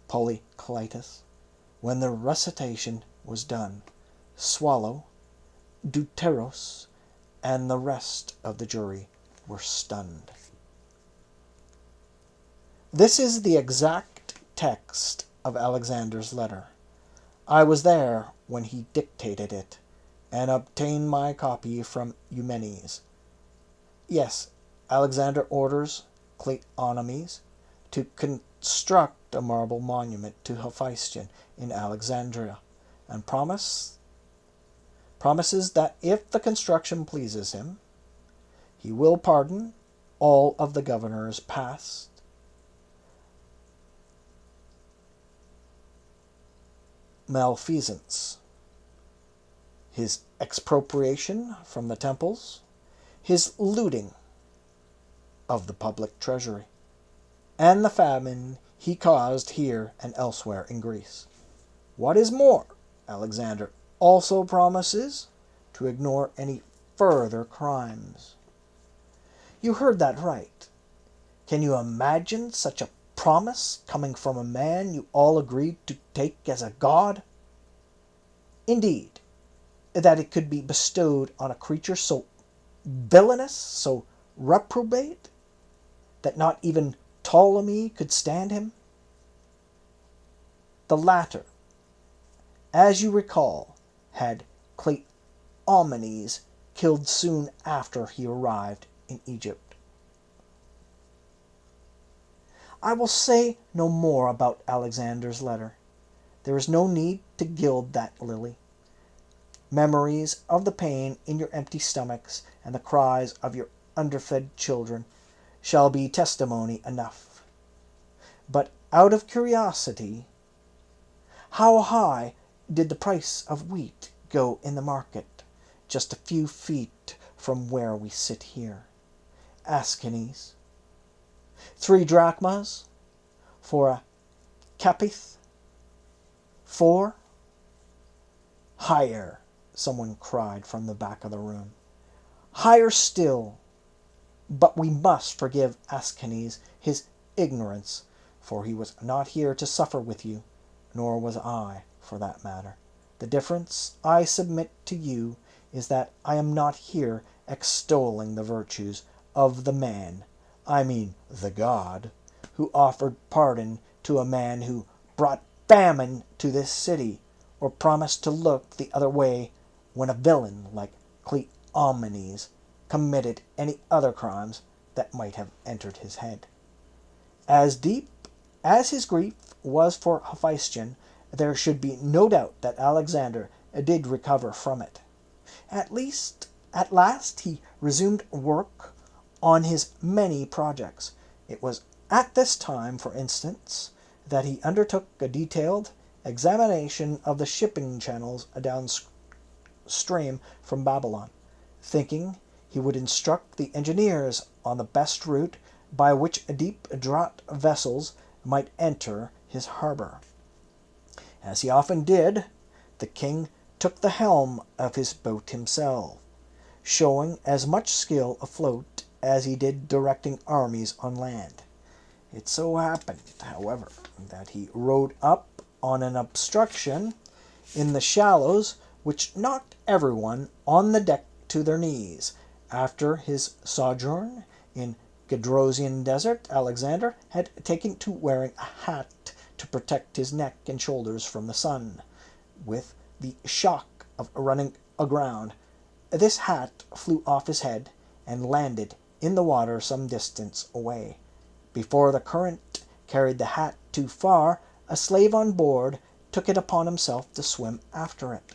Polycletus. When the recitation was done, Swallow, Deuteros, and the rest of the jury were stunned. This is the exact text of Alexander's letter. I was there when he dictated it, and obtained my copy from Eumenes. Yes, Alexander orders Cleomenes to construct a marble monument to Hephaestion in Alexandria, and promises that if the construction pleases him, he will pardon all of the governor's past malfeasance, his expropriation from the temples, his looting of the public treasury, and the famine he caused here and elsewhere in Greece. What is more, Alexander also promises to ignore any further crimes. You heard that right. Can you imagine such a promise coming from a man you all agreed to take as a god? Indeed, that it could be bestowed on a creature so villainous, so reprobate, that not even Ptolemy could stand him? The latter, as you recall, had Cleomenes killed soon after he arrived in Egypt. I will say no more about Alexander's letter. There is no need to gild that lily. Memories of the pain in your empty stomachs and the cries of your underfed children shall be testimony enough. But out of curiosity, how high did the price of wheat go in the market, just a few feet from where we sit here? Aeschines. 3 drachmas for a capith. 4? Higher, someone cried from the back of the room. Higher still. But we must forgive Aeschines his ignorance, for he was not here to suffer with you, nor was I, for that matter. The difference, I submit to you, is that I am not here extolling the virtues of the man, I mean the god, who offered pardon to a man who brought famine to this city, or promised to look the other way when a villain like Cleomenes committed any other crimes that might have entered his head. As deep as his grief was for Hephaestion, there should be no doubt that Alexander did recover from it. At last he resumed work on his many projects. It was at this time, for instance, that he undertook a detailed examination of the shipping channels downstream from Babylon, thinking he would instruct the engineers on the best route by which deep draught vessels might enter his harbor. As he often did, the king took the helm of his boat himself, showing as much skill afloat as he did directing armies on land. It so happened, however, that he rode up on an obstruction in the shallows which knocked everyone on the deck to their knees. After his sojourn in Gedrosian desert, Alexander had taken to wearing a hat to protect his neck and shoulders from the sun. With the shock of running aground, this hat flew off his head and landed in the water some distance away. Before the current carried the hat too far, a slave on board took it upon himself to swim after it.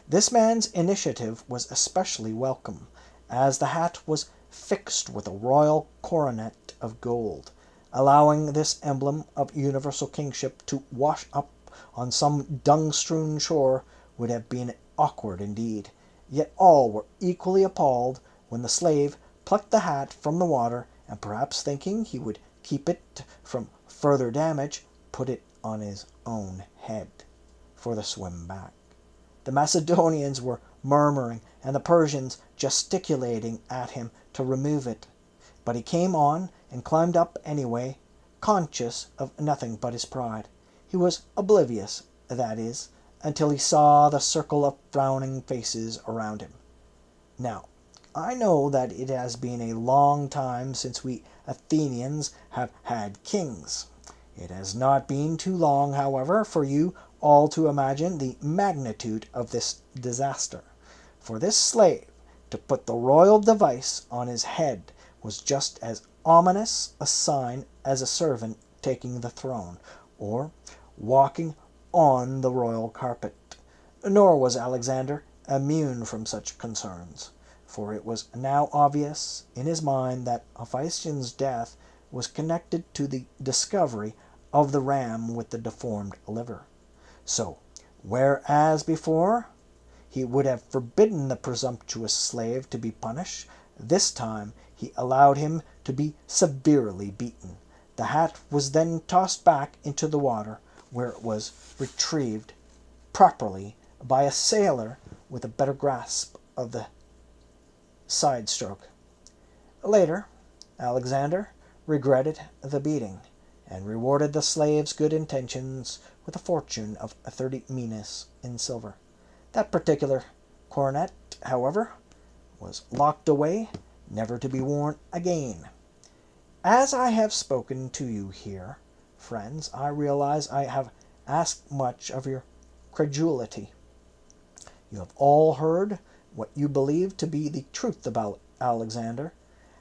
This man's initiative was especially welcome, as the hat was fixed with a royal coronet of gold. Allowing this emblem of universal kingship to wash up on some dung-strewn shore would have been awkward indeed. Yet all were equally appalled when the slave plucked the hat from the water and perhaps thinking he would keep it from further damage, put it on his own head for the swim back. The Macedonians were murmuring, and the Persians gesticulating at him to remove it. But he came on and climbed up anyway, conscious of nothing but his pride. He was oblivious, that is, until he saw the circle of frowning faces around him. Now, I know that it has been a long time since we Athenians have had kings. It has not been too long, however, for you all to imagine the magnitude of this disaster. For this slave to put the royal device on his head was just as ominous a sign as a servant taking the throne, or walking on the royal carpet. Nor was Alexander immune from such concerns, for it was now obvious in his mind that Hephaestion's death was connected to the discovery of the ram with the deformed liver. So, whereas before he would have forbidden the presumptuous slave to be punished, this time he allowed him to be severely beaten. The hat was then tossed back into the water, where it was retrieved properly by a sailor with a better grasp of the side stroke. Later, Alexander regretted the beating, and rewarded the slave's good intentions with a fortune of 30 minas in silver. That particular coronet, however, was locked away, never to be worn again. As I have spoken to you here, friends, I realize I have asked much of your credulity. You have all heard what you believe to be the truth about Alexander,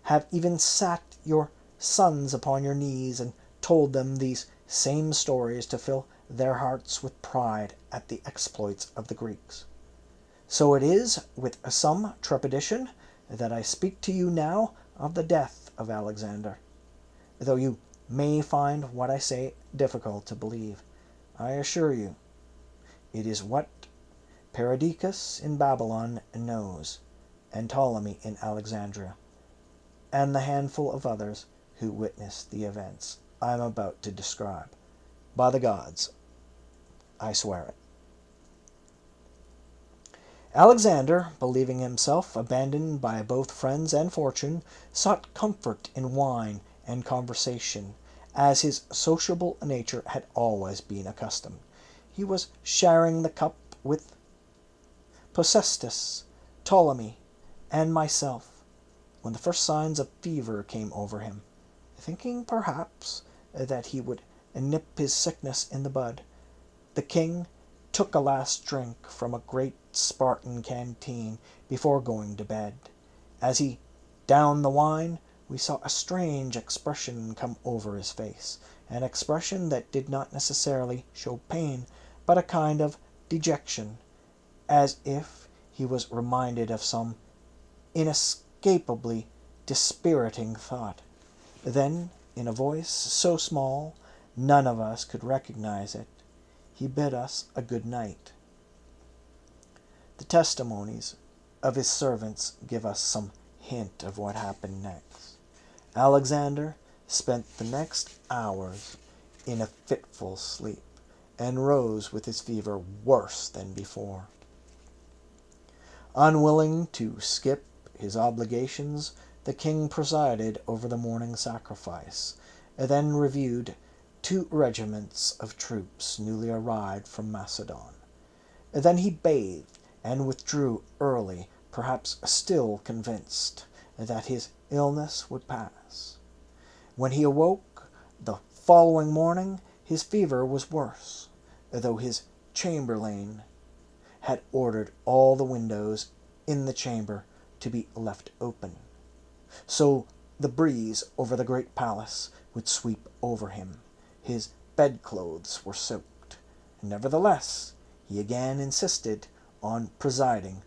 have even sat your sons upon your knees and told them these same stories to fill their hearts with pride at the exploits of the Greeks. So it is with some trepidation that I speak to you now of the death of Alexander. Though you may find what I say difficult to believe, I assure you it is what Perdiccas in Babylon knows, and Ptolemy in Alexandria, and the handful of others who witnessed the events I am about to describe. By the gods, I swear it. Alexander, believing himself abandoned by both friends and fortune, sought comfort in wine and conversation, as his sociable nature had always been accustomed. He was sharing the cup with Possestus, Ptolemy, and myself, when the first signs of fever came over him. Thinking, perhaps, that he would nip his sickness in the bud, the king took a last drink from a great Spartan canteen before going to bed. As he downed the wine, we saw a strange expression come over his face, an expression that did not necessarily show pain, but a kind of dejection, as if he was reminded of some inescapably dispiriting thought. Then, in a voice so small none of us could recognize it, he bid us a good night. The testimonies of his servants give us some hint of what happened next. Alexander spent the next hours in a fitful sleep, and rose with his fever worse than before. Unwilling to skip his obligations, the king presided over the morning sacrifice, and then reviewed 2 regiments of troops newly arrived from Macedon. Then he bathed and withdrew early, perhaps still convinced that his illness would pass. When he awoke the following morning, his fever was worse, though his chamberlain had ordered all the windows in the chamber to be left open, so the breeze over the great palace would sweep over him. His bedclothes were soaked. Nevertheless, he again insisted on presiding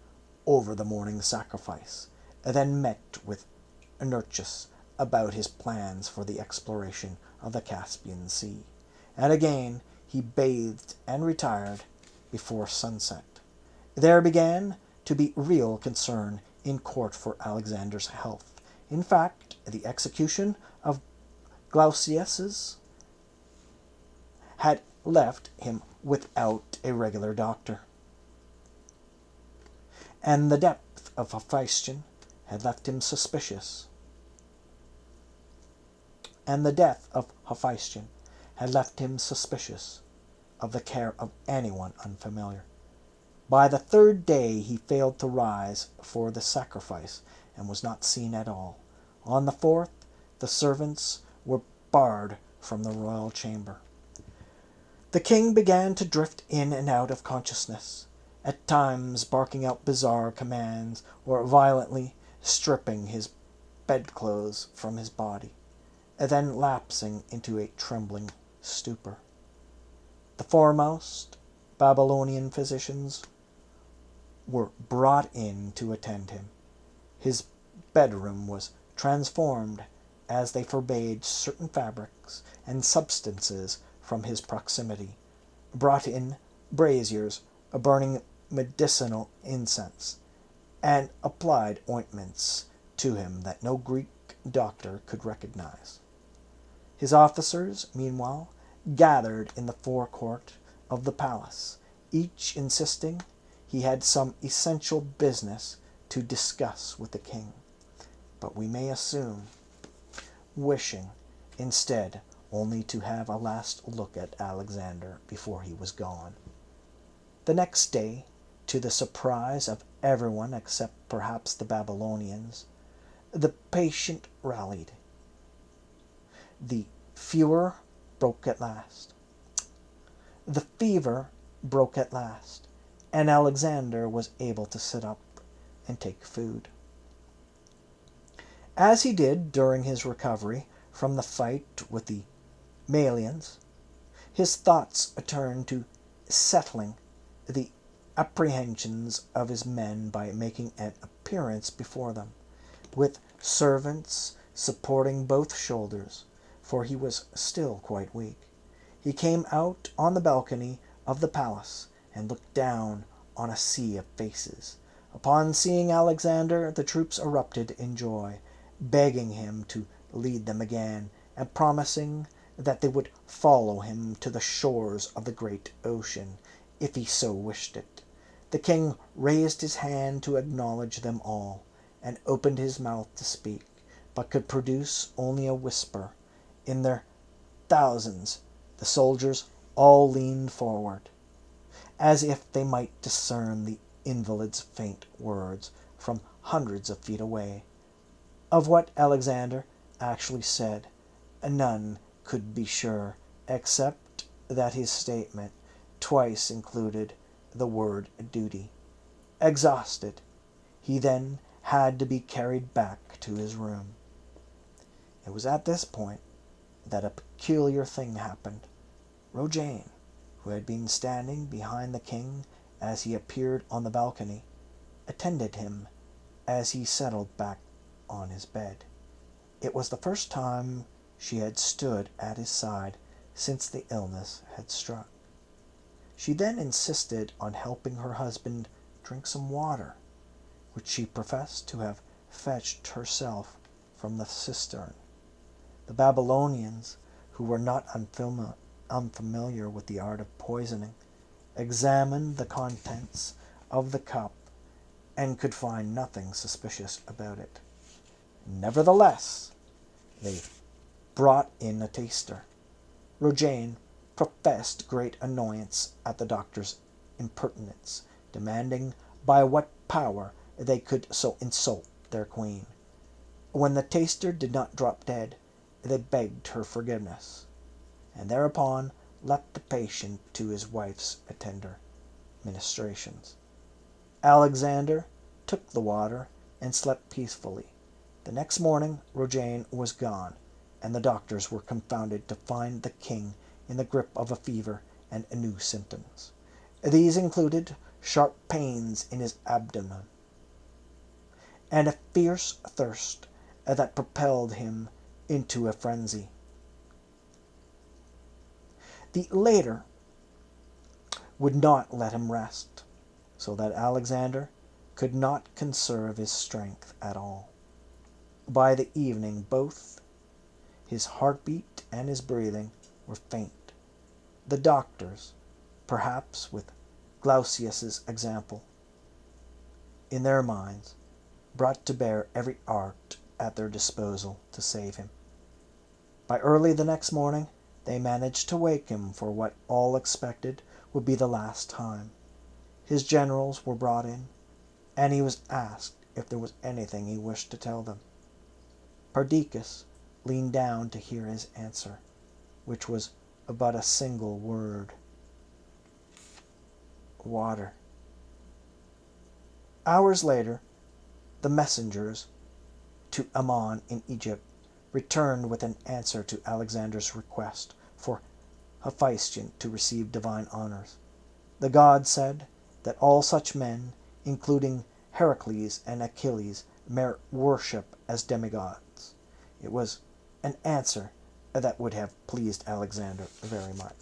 over the morning sacrifice, and then met with Nerchus about his plans for the exploration of the Caspian Sea, and again he bathed and retired before sunset. There began to be real concern in court for Alexander's health, In fact, the execution of Glaucius had left him without a regular doctor, and the death of Hephaestion had left him suspicious. And the death of Hephaestion had left him suspicious of the care of anyone unfamiliar. By the third day he failed to rise for the sacrifice, and was not seen at all. On the fourth, the servants were barred from the royal chamber. The king began to drift in and out of consciousness, at times barking out bizarre commands, or violently stripping his bedclothes from his body, and then lapsing into a trembling stupor. The foremost Babylonian physicians were brought in to attend him. His bedroom was transformed as they forbade certain fabrics and substances from his proximity, brought in braziers burning medicinal incense, and applied ointments to him that no Greek doctor could recognize. His officers, meanwhile, gathered in the forecourt of the palace, each insisting he had some essential business to discuss with the king, but we may assume wishing instead only to have a last look at Alexander before he was gone. The next day, to the surprise of everyone except perhaps the Babylonians, the patient rallied. The fever broke at last. And Alexander was able to sit up and take food. As he did during his recovery from the fight with the Malians, his thoughts turned to settling the apprehensions of his men by making an appearance before them, with servants supporting both shoulders, for he was still quite weak. He came out on the balcony of the palace and looked down on a sea of faces. Upon seeing Alexander, the troops erupted in joy, begging him to lead them again, and promising that they would follow him to the shores of the great ocean, if he so wished it. The king raised his hand to acknowledge them all, and opened his mouth to speak, but could produce only a whisper. In their thousands, the soldiers all leaned forward, as if they might discern the invalid's faint words from hundreds of feet away. Of what Alexander actually said, none could be sure, except that his statement twice included the word duty. Exhausted, he then had to be carried back to his room. It was at this point that a peculiar thing happened. Rogaine, who had been standing behind the king as he appeared on the balcony, attended him as he settled back on his bed. It was the first time she had stood at his side since the illness had struck. She then insisted on helping her husband drink some water, which she professed to have fetched herself from the cistern. The Babylonians, who were not unfamiliar with the art of poisoning, examined the contents of the cup and could find nothing suspicious about it. Nevertheless, they brought in a taster. Rogaine professed great annoyance at the doctor's impertinence, demanding by what power they could so insult their queen. When the taster did not drop dead, they begged her forgiveness, and thereupon left the patient to his wife's tender ministrations. Alexander took the water and slept peacefully. The next morning Rogaine was gone, and the doctors were confounded to find the king in the grip of a fever and new symptoms. These included sharp pains in his abdomen, and a fierce thirst that propelled him into a frenzy. The latter would not let him rest, so that Alexander could not conserve his strength at all. By the evening both his heartbeat and his breathing were faint. The doctors, perhaps with Glaucius's example in their minds, brought to bear every art at their disposal to save him. By early the next morning they managed to wake him for what all expected would be the last time. His generals were brought in, and he was asked if there was anything he wished to tell them. Perdiccas leaned down to hear his answer, which was but a single word: water. Hours later, the messengers to Ammon in Egypt returned with an answer to Alexander's request for Hephaestion to receive divine honors. The god said that all such men, including Heracles and Achilles, merit worship as demigods. It was an answer that would have pleased Alexander very much.